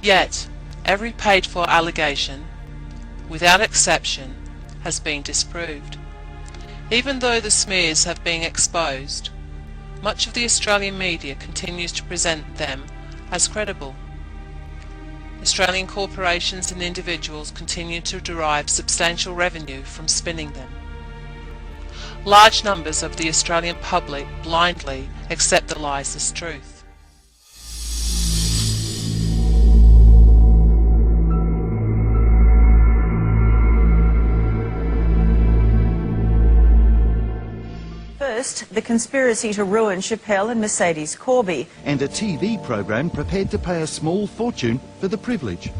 Yet, every paid-for allegation, without exception, has been disproved. Even though the smears have been exposed, much of the Australian media continues to present them as credible. Australian corporations and individuals continue to derive substantial revenue from spinning them. Large numbers of the Australian public blindly accept the lies as truth. First, the conspiracy to ruin Schapelle and Mercedes Corby. And a TV program prepared to pay a small fortune for the privilege.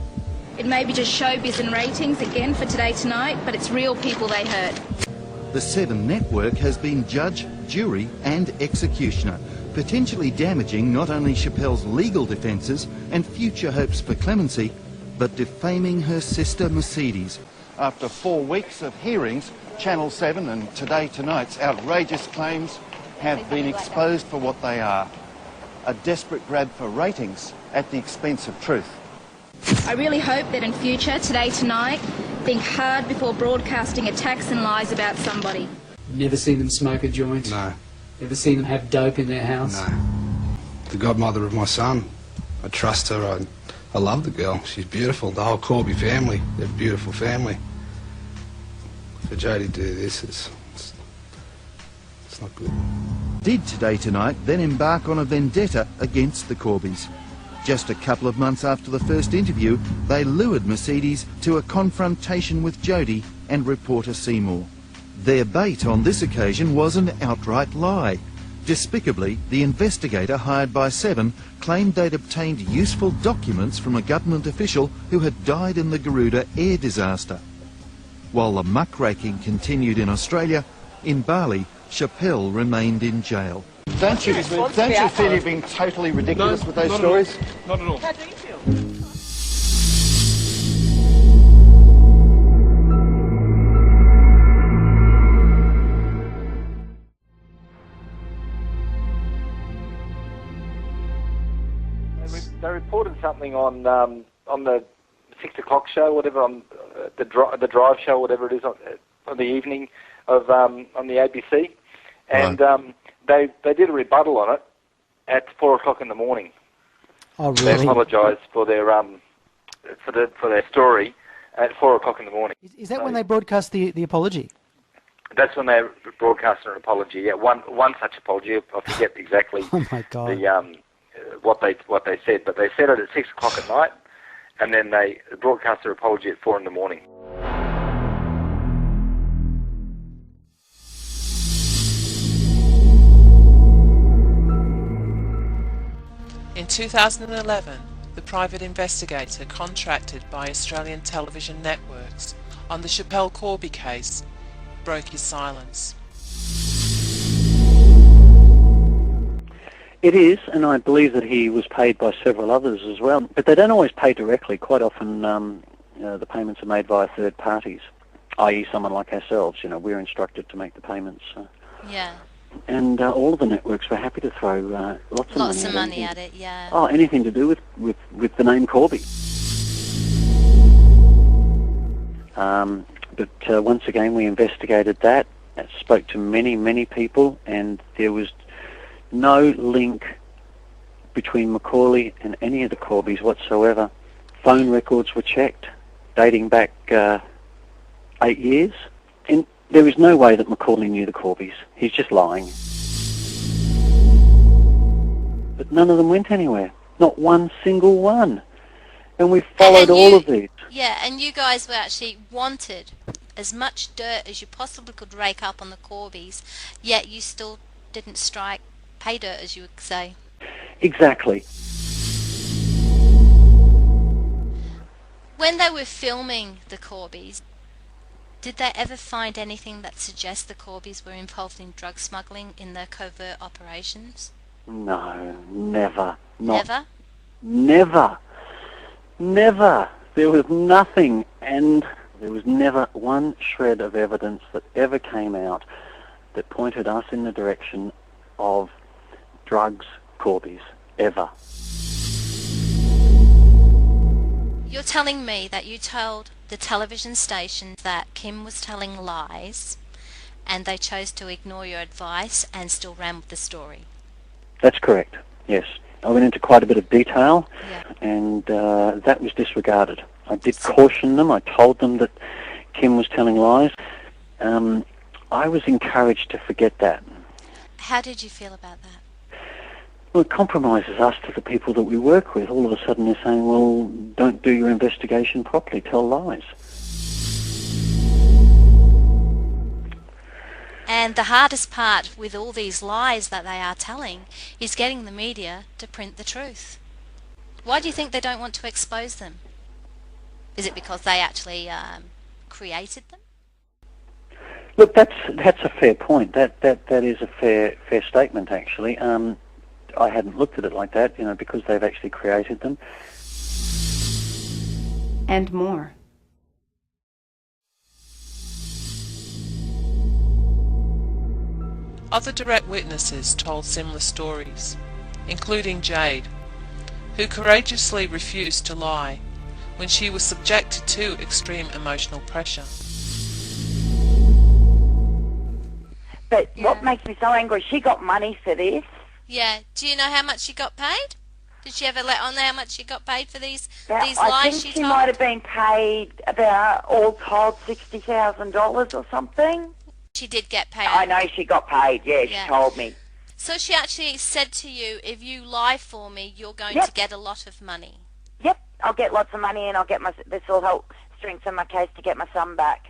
It may be just showbiz and ratings again for Today Tonight, but it's real people they hurt. The Seven Network has been judge, jury and executioner, potentially damaging not only Schapelle's legal defences and future hopes for clemency, but defaming her sister Mercedes. After 4 weeks of hearings, Channel 7 and Today Tonight's outrageous claims have been exposed for what they are. A desperate grab for ratings at the expense of truth. I really hope that in future, Today Tonight, think hard before broadcasting attacks and lies about somebody. Never seen them smoke a joint? No. Never seen them have dope in their house? No. The godmother of my son. I trust her. I love the girl. She's beautiful. The whole Corby family, they're a beautiful family. For Jodie to do this, it's not good. Did Today Tonight then embark on a vendetta against the Corbys? Just a couple of months after the first interview, they lured Mercedes to a confrontation with Jodie and reporter Seymour. Their bait on this occasion was an outright lie. Despicably, the investigator hired by Seven claimed they'd obtained useful documents from a government official who had died in the Garuda air disaster. While the muckraking continued in Australia, in Bali, Schapelle remained in jail. Don't you feel you've been totally ridiculous with those stories? Not at all. How do you feel? They reported something on the 6 o'clock show, whatever, on the drive show, whatever it is, on the evening of on the ABC, and they did a rebuttal on it at 4 o'clock in the morning. Oh, really? They apologised for their story at 4 o'clock in the morning. Is that when they broadcast the apology? That's when they broadcast an apology. Yeah, one such apology. I forget exactly. Oh my God. The what they said, but they said it at 6 o'clock at night, and then they broadcast their apology at 4 in the morning. In 2011, the private investigator contracted by Australian television networks on the Schapelle Corby case broke his silence. It is, and I believe that he was paid by several others as well. But they don't always pay directly. Quite often the payments are made via third parties, i.e. someone like ourselves. You know, we're instructed to make the payments. Yeah. And all of the networks were happy to throw lots of money at it, yeah. Oh, anything to do with the name Corby. But once again, we investigated that, spoke to many people, and there was no link between Macaulay and any of the Corbys whatsoever. Phone records were checked, dating back 8 years, and there is no way that Macaulay knew the Corbys. He's just lying. But none of them went anywhere. Not one single one. And we followed all of these. Yeah, and you guys were actually wanted as much dirt as you possibly could rake up on the Corbys, yet you still didn't strike pay dirt, as you would say. Exactly. When they were filming the Corbys, did they ever find anything that suggests the Corbys were involved in drug smuggling in their covert operations? No, never. Never? Never. There was nothing, and there was never one shred of evidence that ever came out that pointed us in the direction of drugs, Corbys, ever. You're telling me that you told the television station that Kim was telling lies, and they chose to ignore your advice and still ran with the story? That's correct, yes. I went into quite a bit of detail, and that was disregarded. I did caution them. I told them that Kim was telling lies. I was encouraged to forget that. How did you feel about that? Well, it compromises us to the people that we work with. All of a sudden they're saying, well, don't do your investigation properly, tell lies. And the hardest part with all these lies that they are telling is getting the media to print the truth. Why do you think they don't want to expose them? Is it because they actually created them? Look, that's a fair point. That is a fair statement, actually. I hadn't looked at it like that, because they've actually created them. and more. Other direct witnesses told similar stories, including Jade, who courageously refused to lie when she was subjected to extreme emotional pressure. But what makes me so angry, she got money for this. Yeah. Do you know how much she got paid? Did she ever let on how much she got paid for these I lies think she she told? might have been paid about, all told, $60,000 or something. She did get paid. I know she got paid, yeah, Yeah. she told me. So she actually said to you, if you lie for me, you're going Yep. to get a lot of money. Yep, I'll get lots of money and this will help strengthen my case to get my son back.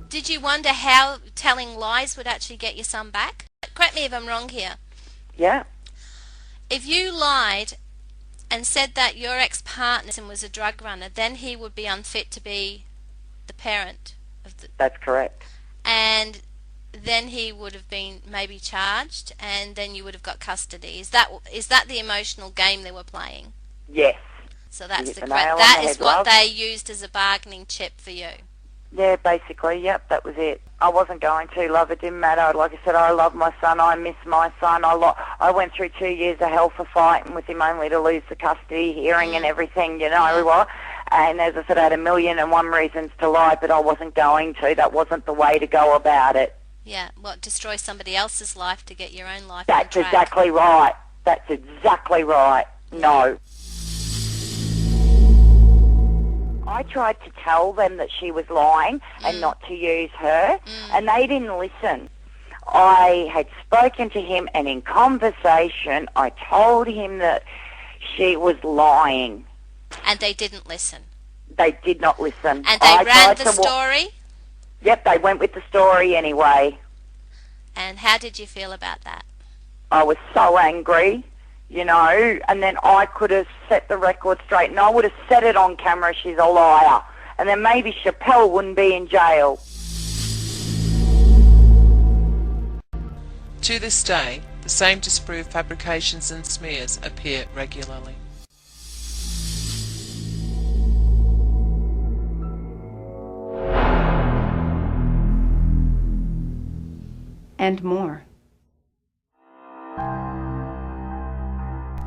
Did you wonder how telling lies would actually get your son back? Correct me if I'm wrong here. Yeah. If you lied and said that your ex-partner was a drug runner, then he would be unfit to be the parent of the... That's correct. And then he would have been maybe charged, and then you would have got custody. Is that the emotional game they were playing? Yes. So that's You the hit correct. nail on That the is head, what love. they used as a bargaining chip for you. Yeah, basically, yep, that was it. I wasn't going to, love. It didn't matter. Like I said, I love my son. I miss my son. I went through 2 years of hell for fighting with him only to lose the custody hearing and everything, you know what? And as I said, I had 1,000,001 reasons to lie, but I wasn't going to. That wasn't the way to go about it. Yeah, what, destroy somebody else's life to get your own life That's on track? exactly right. That's exactly right. No. I tried to tell them that she was lying and not to use her, and they didn't listen. I had spoken to him, and in conversation, I told him that she was lying. And they didn't listen. They did not listen. And they ran the story? Yep, they went with the story anyway. And how did you feel about that? I was so angry, you know, and then I could have set the record straight, and I would have said it on camera, she's a liar. And then maybe Schapelle wouldn't be in jail. To this day, the same disproved fabrications and smears appear regularly. And more.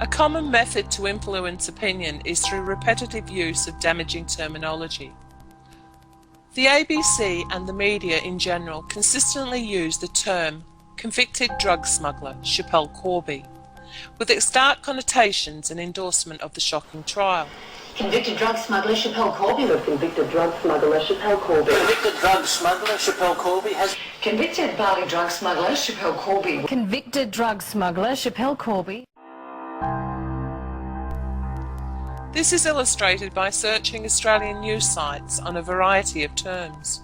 A common method to influence opinion is through repetitive use of damaging terminology. The ABC and the media in general consistently use the term convicted drug smuggler Schapelle Corby, with its dark connotations and endorsement of the shocking trial. Convicted drug smuggler Schapelle Corby. The convicted drug smuggler Schapelle Corby. Convicted drug smuggler Schapelle Corby has... Convicted Bali drug smuggler Schapelle Corby. Convicted drug smuggler Schapelle Corby. This is illustrated by searching Australian news sites on a variety of terms.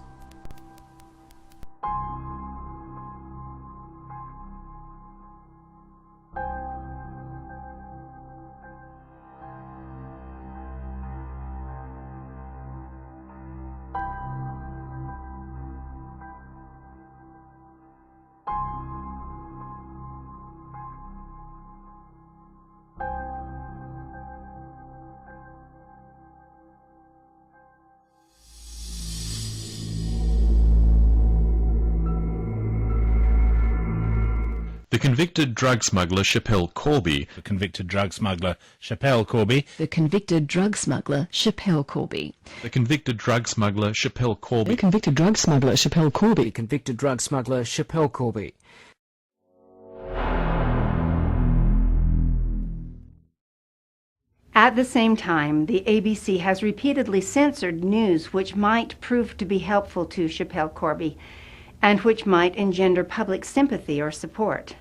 The convicted drug smuggler Schapelle Corby. The convicted drug smuggler Schapelle Corby. The convicted drug smuggler Schapelle Corby. The convicted drug smuggler Schapelle Corby. The convicted drug smuggler Schapelle Corby. The convicted drug smuggler Schapelle Corby. At the same time, the ABC has repeatedly censored news which might prove to be helpful to Schapelle Corby and which might engender public sympathy or support.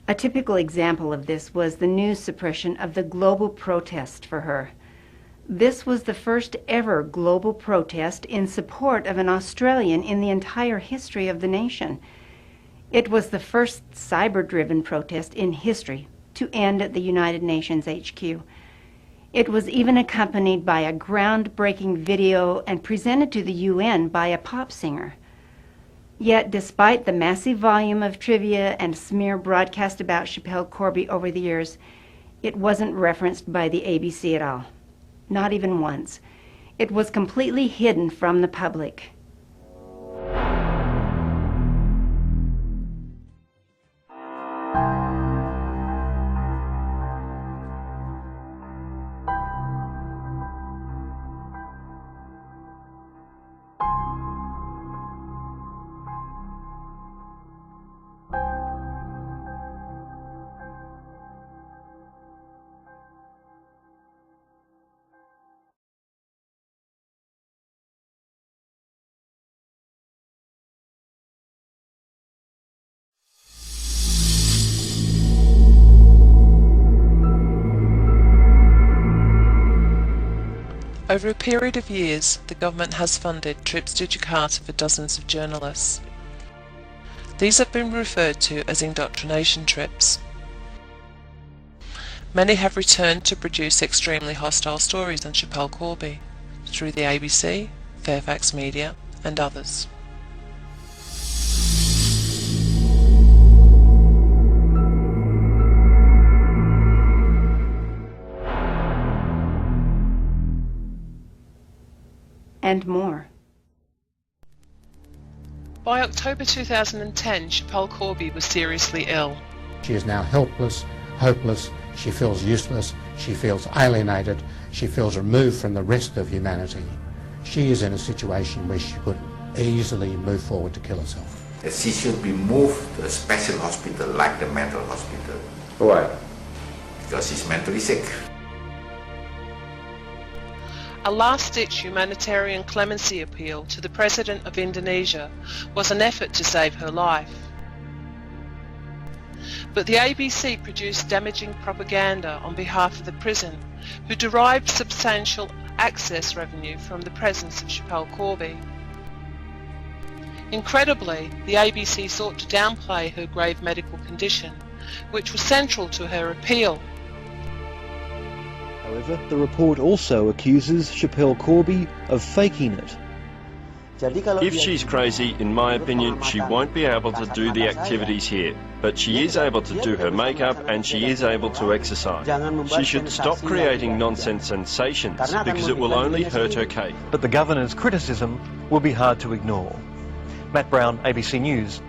A typical example of this was the news suppression of the global protest for her. This was the first ever global protest in support of an Australian in the entire history of the nation. It was the first cyber-driven protest in history to end at the United Nations HQ. It was even accompanied by a groundbreaking video and presented to the UN by a pop singer. Yet, despite the massive volume of trivia and smear broadcast about Schapelle Corby over the years, It wasn't referenced by the ABC at all. Not even once. It was completely hidden from the public. Over a period of years, the government has funded trips to Jakarta for dozens of journalists. These have been referred to as indoctrination trips. Many have returned to produce extremely hostile stories on Schapelle Corby through the ABC, Fairfax Media and others. And more. By October 2010, Schapelle Corby was seriously ill. She is now helpless, hopeless, she feels useless, she feels alienated, she feels removed from the rest of humanity. She is in a situation where she could easily move forward to kill herself. She should be moved to a special hospital like the mental hospital. Why? Because she's mentally sick. A last-ditch humanitarian clemency appeal to the President of Indonesia was an effort to save her life. But the ABC produced damaging propaganda on behalf of the prison, who derived substantial access revenue from the presence of Schapelle Corby. Incredibly, the ABC sought to downplay her grave medical condition, which was central to her appeal. However, the report also accuses Schapelle Corby of faking it. If she's crazy, in my opinion, she won't be able to do the activities here. But she is able to do her makeup and she is able to exercise. She should stop creating nonsense sensations because it will only hurt her case. But the governor's criticism will be hard to ignore. Matt Brown, ABC News.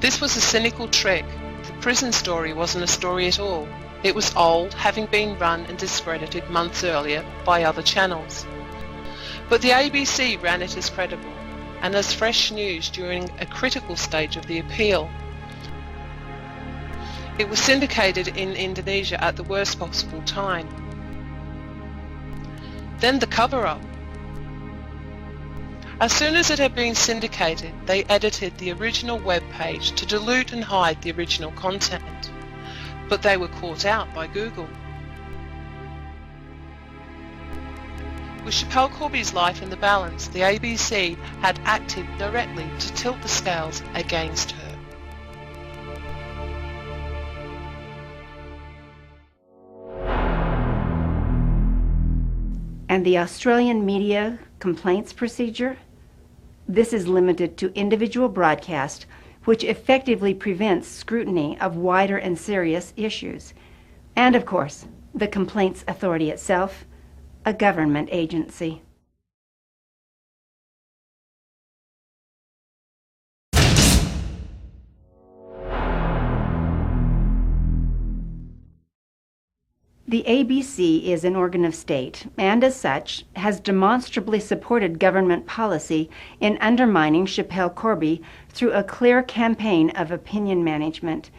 This was a cynical trick. The prison story wasn't a story at all. It was old, having been run and discredited months earlier by other channels. But the ABC ran it as credible and as fresh news during a critical stage of the appeal. It was syndicated in Indonesia at the worst possible time. Then the cover-up. As soon as it had been syndicated, they edited the original web page to dilute and hide the original content. But they were caught out by Google. With Schapelle Corby's life in the balance, the ABC had acted directly to tilt the scales against her. And the Australian media complaints procedure? This is limited to individual broadcast, which effectively prevents scrutiny of wider and serious issues. And of course, the Complaints Authority itself, a government agency. The ABC is an organ of state, and as such, has demonstrably supported government policy in undermining Schapelle Corby through a clear campaign of opinion management.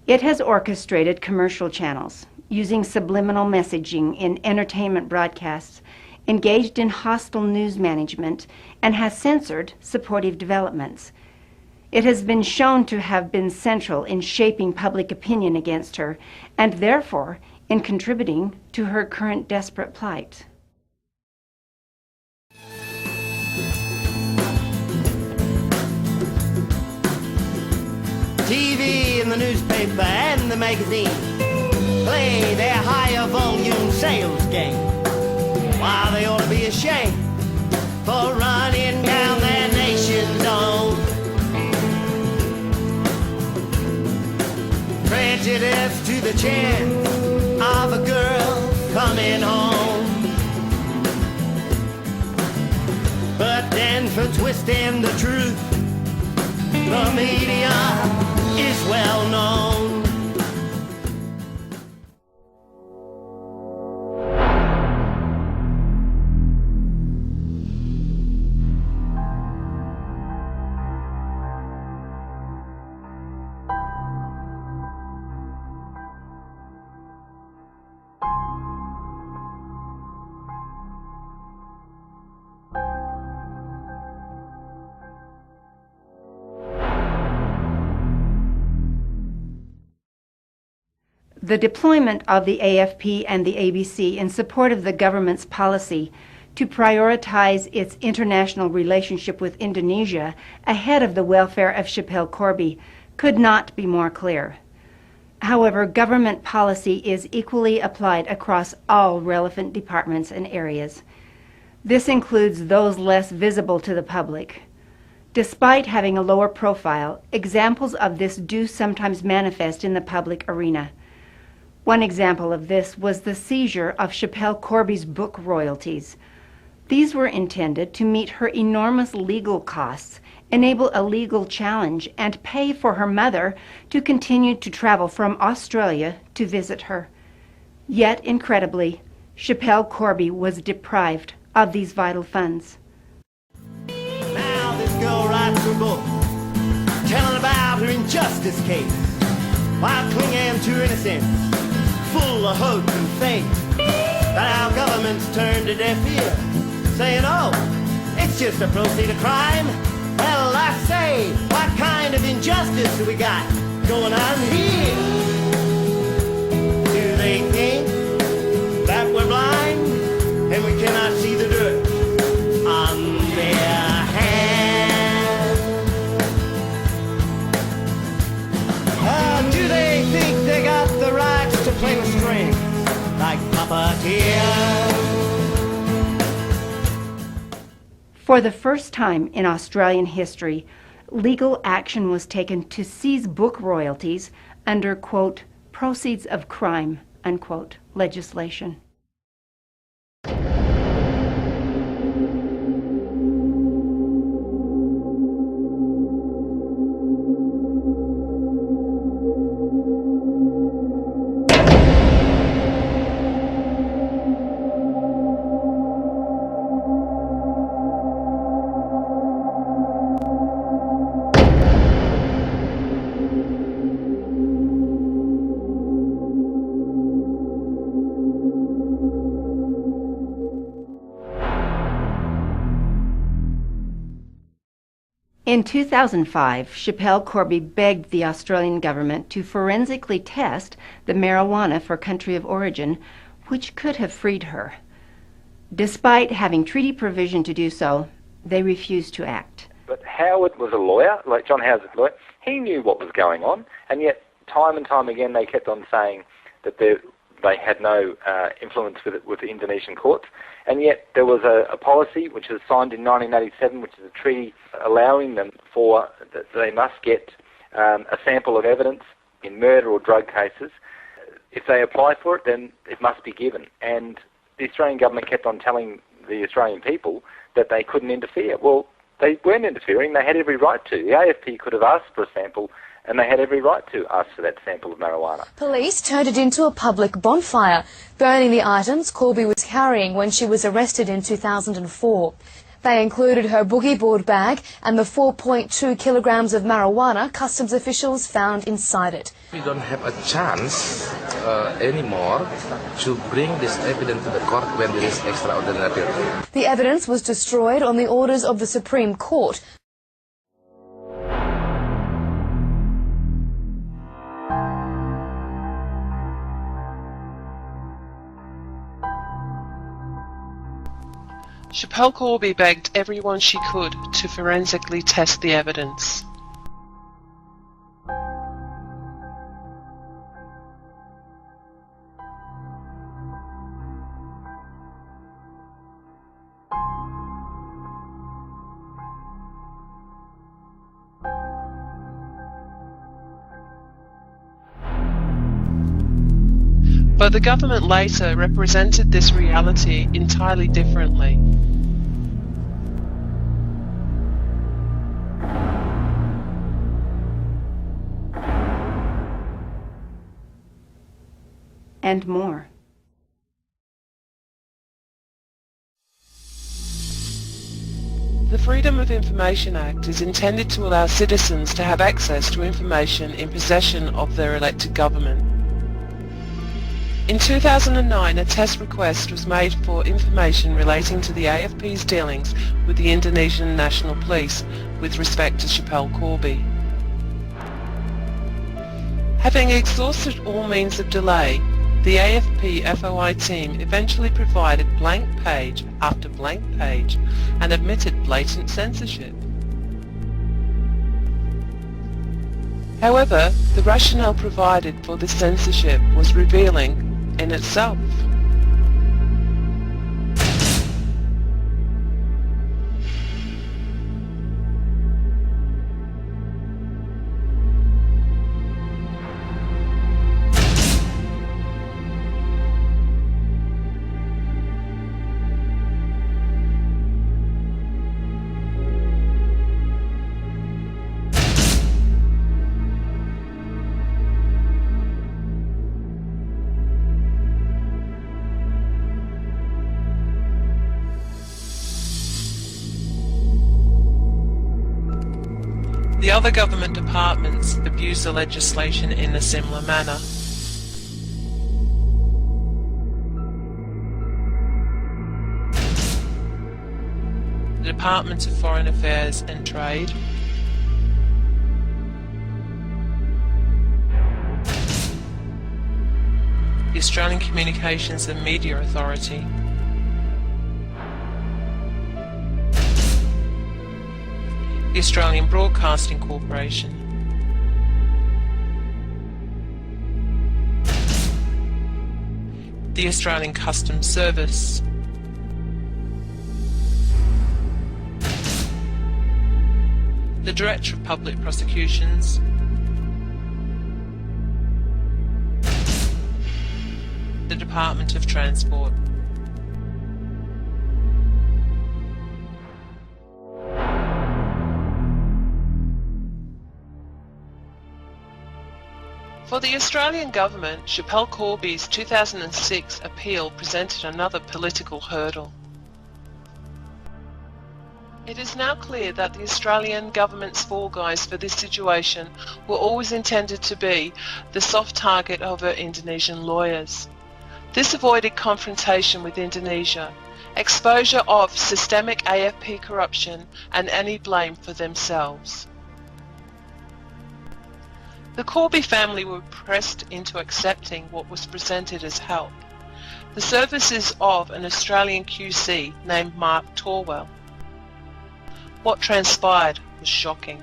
It has orchestrated commercial channels, using subliminal messaging in entertainment broadcasts, engaged in hostile news management, and has censored supportive developments. It has been shown to have been central in shaping public opinion against her, and therefore in contributing to her current desperate plight. TV and the newspaper and the magazine play their higher volume sales game, while they ought to be ashamed for running down their nation's own. Prejudice to the chin, twisting the truth. The media is well known. The deployment of the AFP and the ABC in support of the government's policy to prioritize its international relationship with Indonesia ahead of the welfare of Schapelle Corby could not be more clear. However, government policy is equally applied across all relevant departments and areas. This includes those less visible to the public. Despite having a lower profile, examples of this do sometimes manifest in the public arena. One example of this was the seizure of Schapelle Corby's book royalties. These were intended to meet her enormous legal costs, enable a legal challenge, and pay for her mother to continue to travel from Australia to visit her. Yet, incredibly, Schapelle Corby was deprived of these vital funds. Now this girl writes her book, telling about her injustice case, while clinging to innocence, full of hope and faith. But our government's turned a deaf ear, saying, oh, it's just a proceed of crime. Well, I say, what kind of injustice do we got going on here? Do they think that we're blind and we cannot see the dirt on their hands? Do they think they got the rights to play with strings like puppeteers? For the first time in Australian history, legal action was taken to seize book royalties under, quote, proceeds of crime, unquote, legislation. In 2005, Schapelle Corby begged the Australian government to forensically test the marijuana for country of origin, which could have freed her. Despite having treaty provision to do so, they refused to act. But Howard was a lawyer, like John Howard's a lawyer. He knew what was going on, and yet time and time again they kept on saying that they had no influence with the Indonesian courts. And yet there was a policy which was signed in 1987, which is a treaty allowing them that they must get a sample of evidence in murder or drug cases. If they apply for it, then it must be given. And the Australian government kept on telling the Australian people that they couldn't interfere. Well, they weren't interfering. They had every right to. The AFP could have asked for a sample, and they had every right to ask for that sample of marijuana. Police turned it into a public bonfire, burning the items Corby was carrying when she was arrested in 2004. They included her boogie board bag and the 4.2 kilograms of marijuana customs officials found inside it. We don't have a chance anymore to bring this evidence to the court when there is extraordinary. The evidence was destroyed on the orders of the Supreme Court. Schapelle Corby begged everyone she could to forensically test the evidence. But the government later represented this reality entirely differently. and more. The Freedom of Information Act is intended to allow citizens to have access to information in possession of their elected government. In 2009, a test request was made for information relating to the AFP's dealings with the Indonesian National Police with respect to Schapelle Corby. Having exhausted all means of delay, the AFP FOI team eventually provided blank page after blank page and admitted blatant censorship. However, the rationale provided for this censorship was revealing in itself. The other government departments abuse the legislation in a similar manner. The Department of Foreign Affairs and Trade, the Australian Communications and Media Authority, the Australian Broadcasting Corporation, the Australian Customs Service, the Director of Public Prosecutions, the Department of Transport. For the Australian government, Schapelle Corby's 2006 appeal presented another political hurdle. It is now clear that the Australian government's fall guys for this situation were always intended to be the soft target of her Indonesian lawyers. This avoided confrontation with Indonesia, exposure of systemic AFP corruption, and any blame for themselves. The Corby family were pressed into accepting what was presented as help, the services of an Australian QC named Mark Torwell. What transpired was shocking.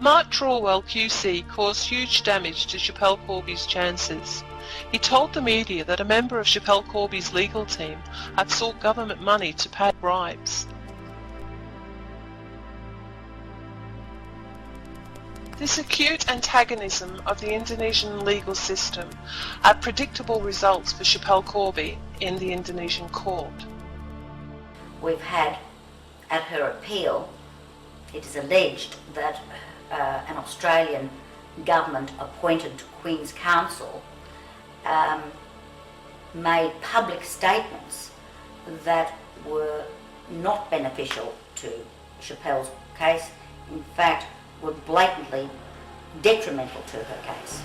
Mark Torwell QC caused huge damage to Schapelle Corby's chances. He told the media that a member of Schapelle Corby's legal team had sought government money to pay bribes. This acute antagonism of the Indonesian legal system had predictable results for Schapelle Corby in the Indonesian court. We've had, at her appeal, it is alleged that an Australian government-appointed Queen's Counsel made public statements that were not beneficial to Schapelle's case, in fact were blatantly detrimental to her case.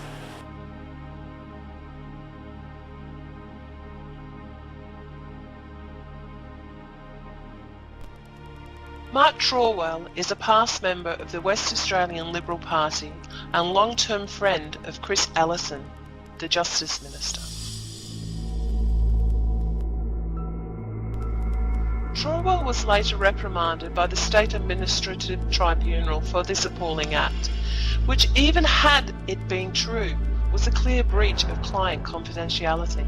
Mark Torwell is a past member of the West Australian Liberal Party and long-term friend of Chris Ellison, the Justice Minister. Torwell was later reprimanded by the State Administrative Tribunal for this appalling act, which, even had it been true, was a clear breach of client confidentiality.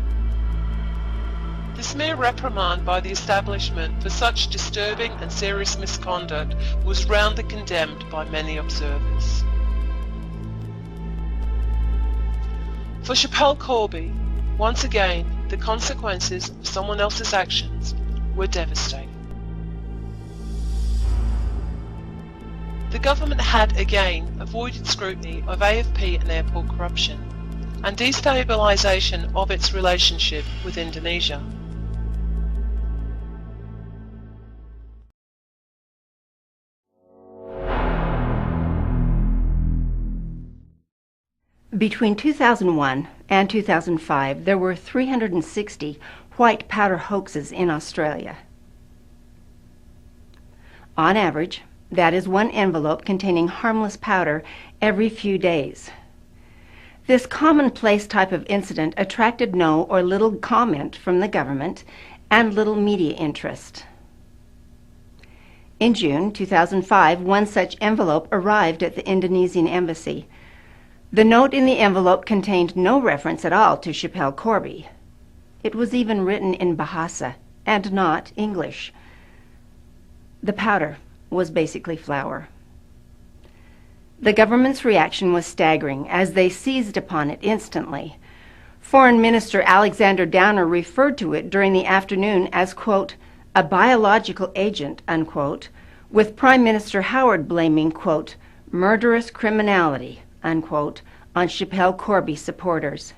This mere reprimand by the establishment for such disturbing and serious misconduct was roundly condemned by many observers. For Schapelle Corby, once again, the consequences of someone else's actions were devastating. The government had again avoided scrutiny of AFP and airport corruption and destabilisation of its relationship with Indonesia. Between 2001 and 2005, there were 360 white powder hoaxes in Australia. On average, that is one envelope containing harmless powder every few days. This commonplace type of incident attracted no or little comment from the government and little media interest. In June 2005, one such envelope arrived at the Indonesian embassy. The note in the envelope contained no reference at all to Schapelle Corby. It was even written in Bahasa and not English. The powder was basically flour. The government's reaction was staggering as they seized upon it instantly. Foreign Minister Alexander Downer referred to it during the afternoon as, quote, a biological agent, unquote, with Prime Minister Howard blaming, quote, murderous criminality, unquote, on Schapelle Corby supporters.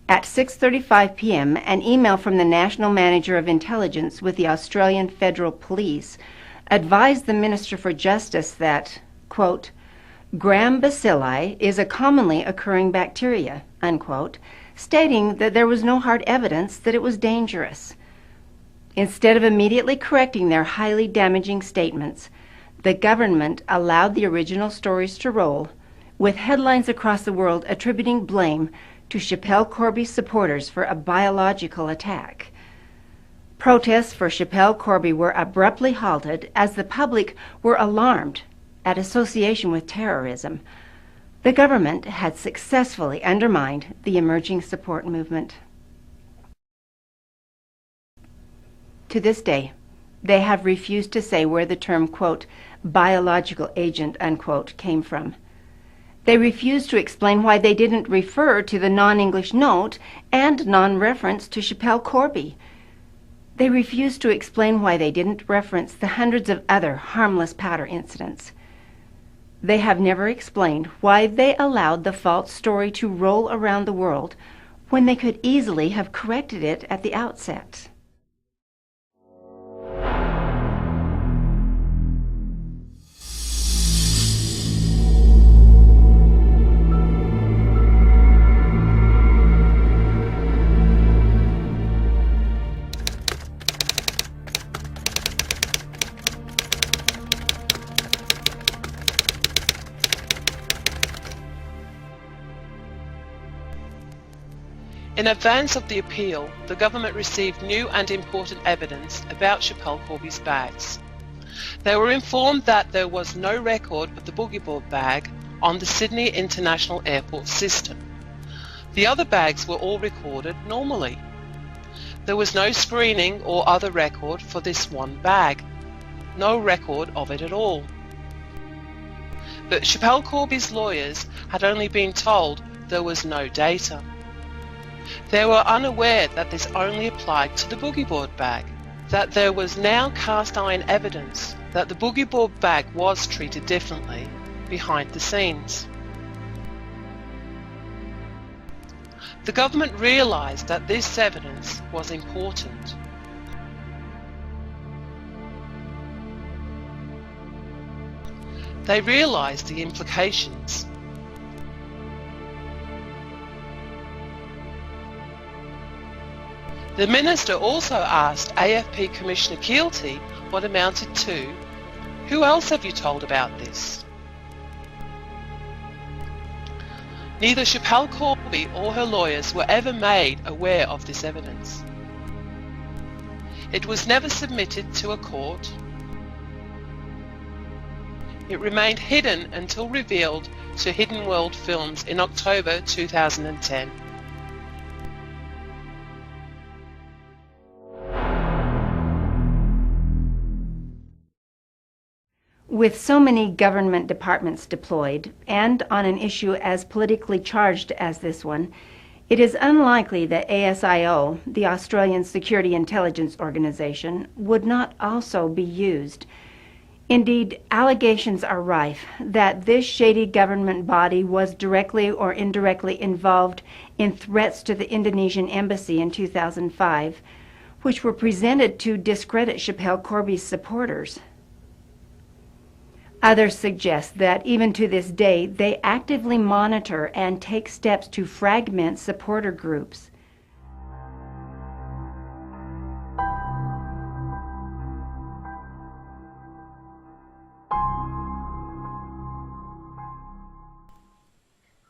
At 6:35 p.m., an email from the National Manager of Intelligence with the Australian Federal Police advised the Minister for Justice that, quote, Gram bacilli is a commonly occurring bacteria, unquote, stating that there was no hard evidence that it was dangerous. Instead of immediately correcting their highly damaging statements, the government allowed the original stories to roll, with headlines across the world attributing blame to Schapelle Corby's supporters for a biological attack. Protests for Schapelle Corby were abruptly halted as the public were alarmed at association with terrorism. The government had successfully undermined the emerging support movement. To this day, they have refused to say where the term, quote, biological agent, unquote, came from. They refuse to explain why they didn't refer to the non-English note and non-reference to Schapelle Corby. They refuse to explain why they didn't reference the hundreds of other harmless powder incidents. They have never explained why they allowed the false story to roll around the world when they could easily have corrected it at the outset. In advance of the appeal, the government received new and important evidence about Schapelle Corby's bags. They were informed that there was no record of the boogie board bag on the Sydney International Airport system. The other bags were all recorded normally. There was no screening or other record for this one bag. No record of it at all. But Schapelle Corby's lawyers had only been told there was no data. They were unaware that this only applied to the boogie board bag, that there was now cast iron evidence that the boogie board bag was treated differently behind the scenes. The government realised that this evidence was important. They realised the implications. The Minister also asked AFP Commissioner Keelty what amounted to, who else have you told about this? Neither Schapelle Corby or her lawyers were ever made aware of this evidence. It was never submitted to a court. It remained hidden until revealed to Hidden World Films in October 2010. With so many government departments deployed, and on an issue as politically charged as this one, it is unlikely that ASIO, the Australian Security Intelligence Organisation, would not also be used. Indeed, allegations are rife that this shady government body was directly or indirectly involved in threats to the Indonesian embassy in 2005, which were presented to discredit Schapelle Corby's supporters. Others suggest that even to this day, they actively monitor and take steps to fragment supporter groups.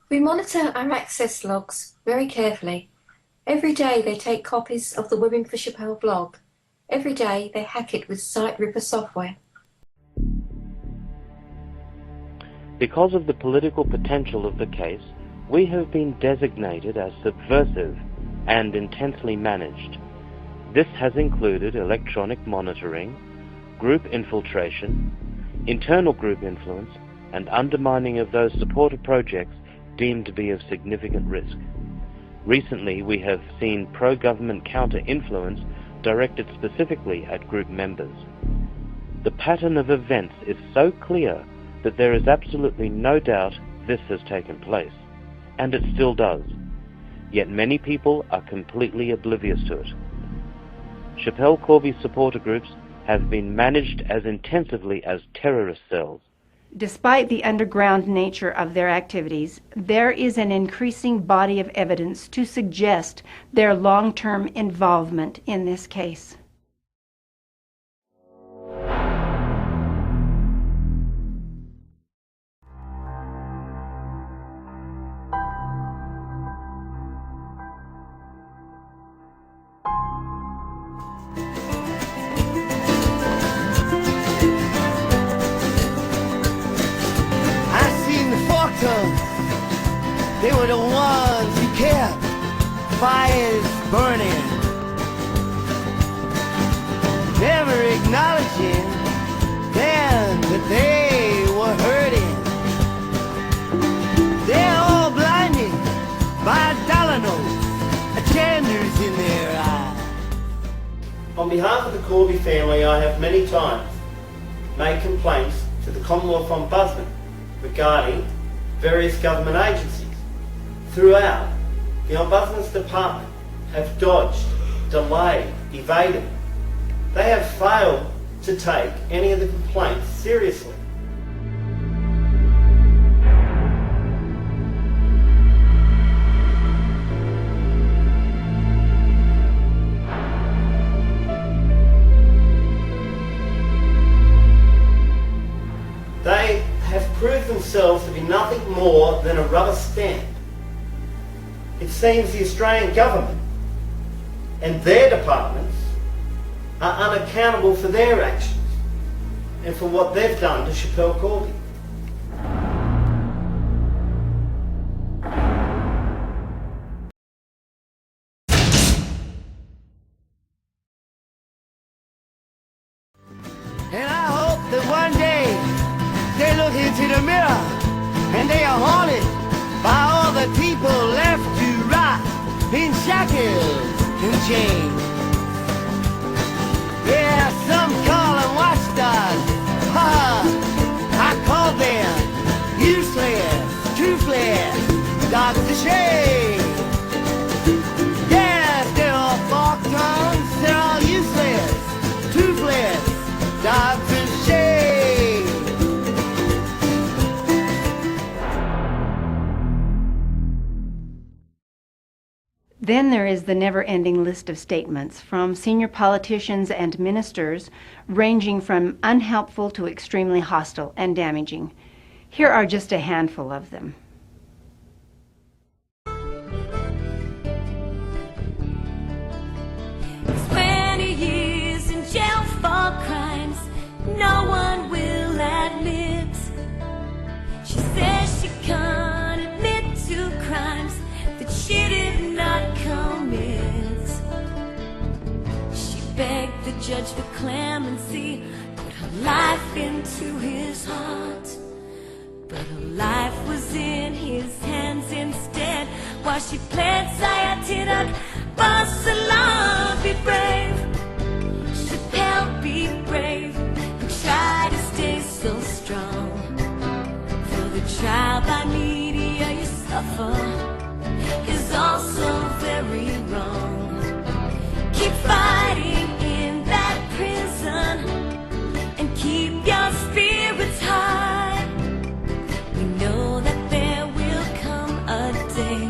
We monitor our access logs very carefully. Every day they take copies of the Women for Schapelle blog. Every day they hack it with Site Ripper software. Because of the political potential of the case, we have been designated as subversive and intensely managed. This has included electronic monitoring, group infiltration, internal group influence, and undermining of those supporter projects deemed to be of significant risk. Recently, we have seen pro-government counter-influence directed specifically at group members. The pattern of events is so clear that there is absolutely no doubt this has taken place, and it still does. Yet many people are completely oblivious to it. Schapelle Corby's supporter groups have been managed as intensively as terrorist cells. Despite the underground nature of their activities, there is an increasing body of evidence to suggest their long-term involvement in this case. They were the ones who kept fires burning, never acknowledging then that they were hurting. They're all blinded by dollar notes, agendas in their eyes. On behalf of the Corby family, I have many times made complaints to the Commonwealth Ombudsman regarding various government agencies. Throughout, the Ombudsman's Department have dodged, delayed, evaded. They have failed to take any of the complaints seriously. They have proved themselves to be nothing more than a rubber stamp. It seems the Australian government and their departments are unaccountable for their actions and for what they've done to Schapelle Corby. And I hope that one day they look into the mirror and they are haunted by all the people left to rot in shackles and chains. Yeah, some call them watchdogs. Ha! I call them useless, toothless, dogs of shame. Yes, they're all fork tongues, they're all useless, toothless, dogs of shame. Then there is the never-ending list of statements from senior politicians and ministers, ranging from unhelpful to extremely hostile and damaging. Here are just a handful of them. No one will admit. She says she can't admit to crimes that she did not commit. She begged the judge for clemency, put her life into his heart, but her life was in his hands instead. While she pled Sayatidak, Barcelona, be brave, Schapelle, be brave. Try to stay suffer is also very wrong. Keep fighting in that prison and keep your spirits high. We know that there will come a day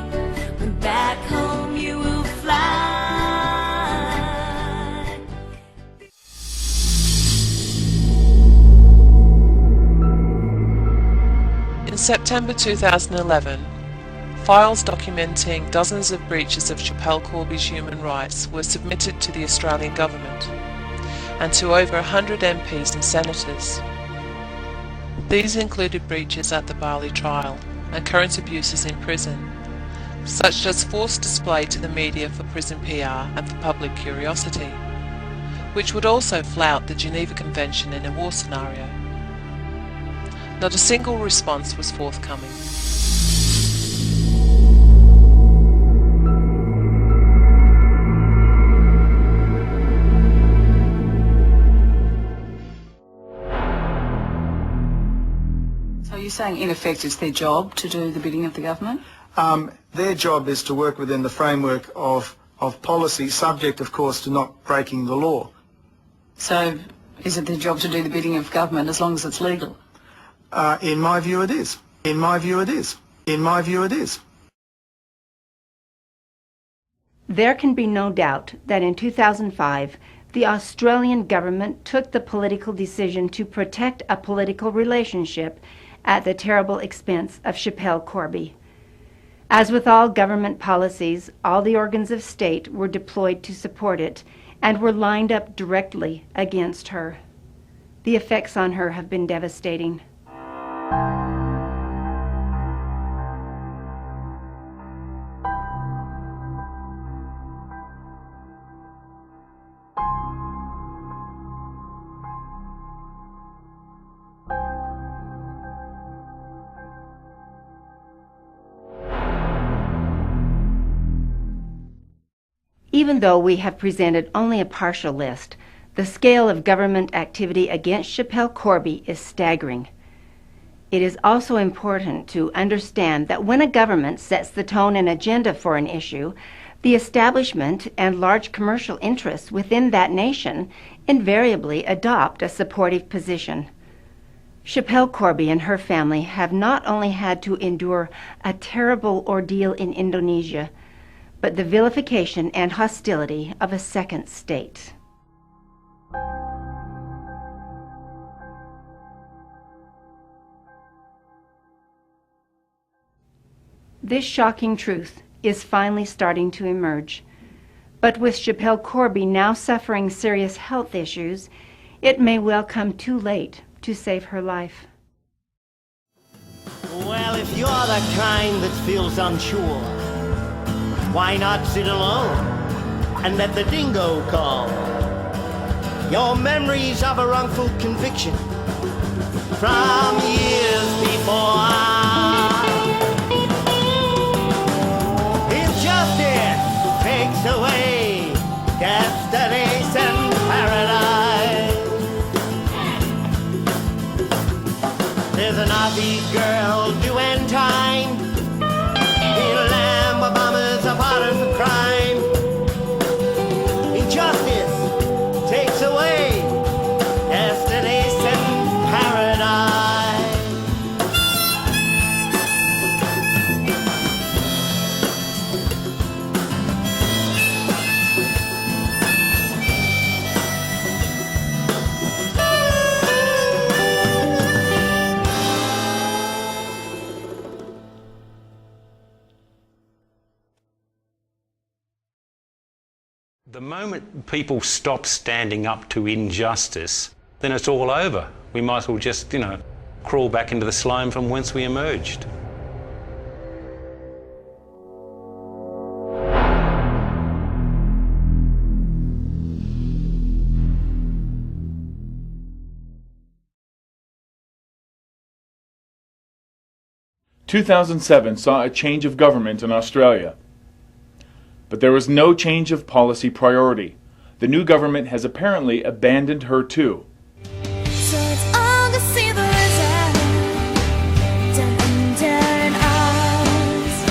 when back home you will fly. In September 2011, files documenting dozens of breaches of Schapelle Corby's human rights were submitted to the Australian government and to over 100 MPs and senators. These included breaches at the Bali trial and current abuses in prison, such as forced display to the media for prison PR and for public curiosity, which would also flout the Geneva Convention in a war scenario. Not a single response was forthcoming. So you're saying, in effect, it's their job to do the bidding of the government? Their job is to work within the framework of policy, subject, of course, to not breaking the law. So is it their job to do the bidding of government as long as it's legal? In my view, it is. In my view, it is. In my view, it is. There can be no doubt that in 2005, the Australian government took the political decision to protect a political relationship at the terrible expense of Schapelle Corby. As with all government policies, all the organs of state were deployed to support it and were lined up directly against her. The effects on her have been devastating. Even though we have presented only a partial list, the scale of government activity against Schapelle Corby is staggering. It is also important to understand that when a government sets the tone and agenda for an issue, the establishment and large commercial interests within that nation invariably adopt a supportive position. Schapelle Corby and her family have not only had to endure a terrible ordeal in Indonesia, but the vilification and hostility of a second state. This shocking truth is finally starting to emerge. But with Schapelle Corby now suffering serious health issues, it may well come too late to save her life. Well, if you're the kind that feels unsure, why not sit alone and let the dingo call? Your memories of a wrongful conviction from years before. Injustice takes away yesterday's and paradise. There's an Aussie girl doing time in a Lamb of bombers a part of the crime. Injustice takes away yesterday's and paradise. The moment people stop standing up to injustice, then it's all over. We might as well just, crawl back into the slime from whence we emerged. "2007 saw a change of government in Australia. But there was no change of policy priority. The new government has apparently abandoned her too. So it's August, see the result, down under an arms.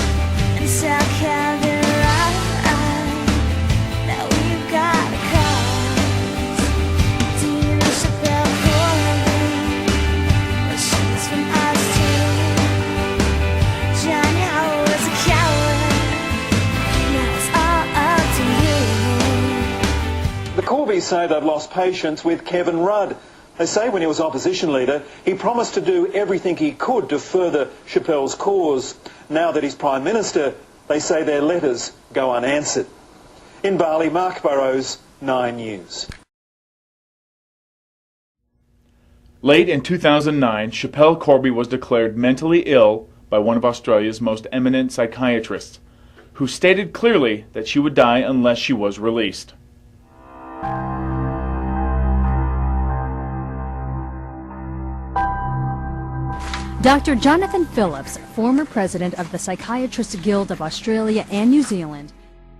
police say they've lost patience with Kevin Rudd. They say when he was opposition leader, he promised to do everything he could to further Schapelle's cause. Now that he's Prime Minister, they say their letters go unanswered. In Bali, Mark Burrows, 9 News. Late in 2009, Schapelle Corby was declared mentally ill by one of Australia's most eminent psychiatrists, who stated clearly that she would die unless she was released. Dr. Jonathan Phillips, former president of the Psychiatrists Guild of Australia and New Zealand.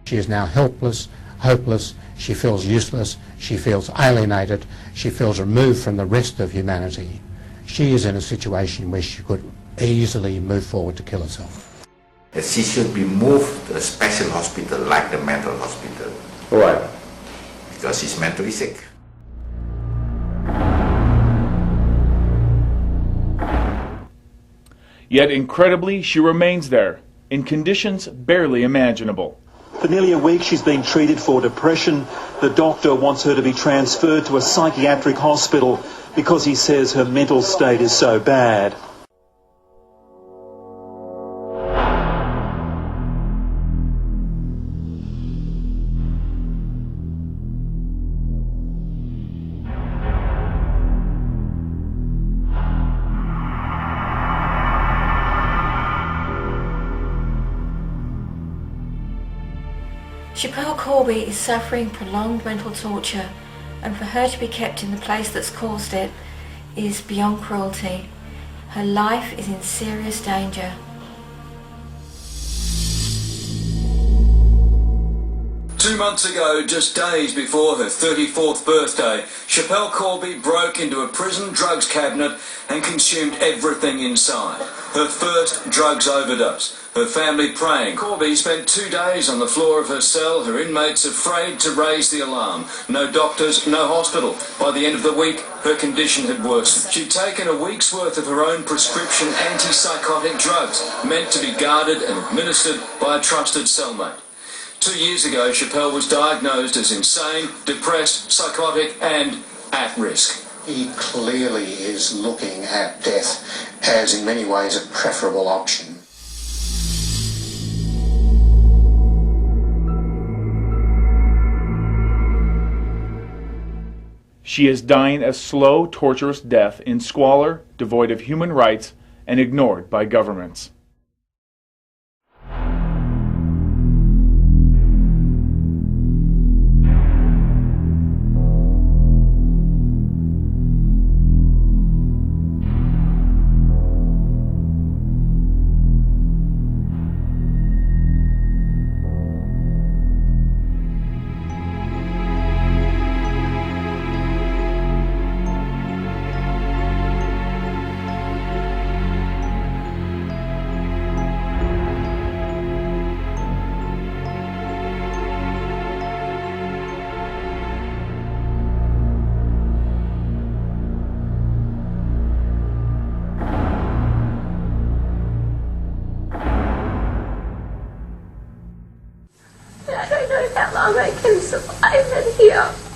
She is now helpless, hopeless, she feels useless, she feels alienated, she feels removed from the rest of humanity. She is in a situation where she could easily move forward to kill herself. She should be moved to a special hospital like the mental hospital. Why? Because she's mentally sick. Yet incredibly, she remains there, in conditions barely imaginable. For nearly a week she's been treated for depression. The doctor wants her to be transferred to a psychiatric hospital because he says her mental state is so bad. Schapelle Corby is suffering prolonged mental torture, and for her to be kept in the place that's caused it is beyond cruelty. Her life is in serious danger. Two months ago, just days before her 34th birthday, Schapelle Corby broke into a prison drugs cabinet and consumed everything inside. Her first drugs overdose. Her family praying. Corby spent 2 days on the floor of her cell, her inmates afraid to raise the alarm. No doctors, no hospital. By the end of the week, her condition had worsened. She'd taken a week's worth of her own prescription antipsychotic drugs, meant to be guarded and administered by a trusted cellmate. 2 years ago, Schapelle was diagnosed as insane, depressed, psychotic and at risk. He clearly is looking at death as in many ways a preferable option. She is dying a slow, torturous death in squalor, devoid of human rights, and ignored by governments. I don't know how long I can survive in here.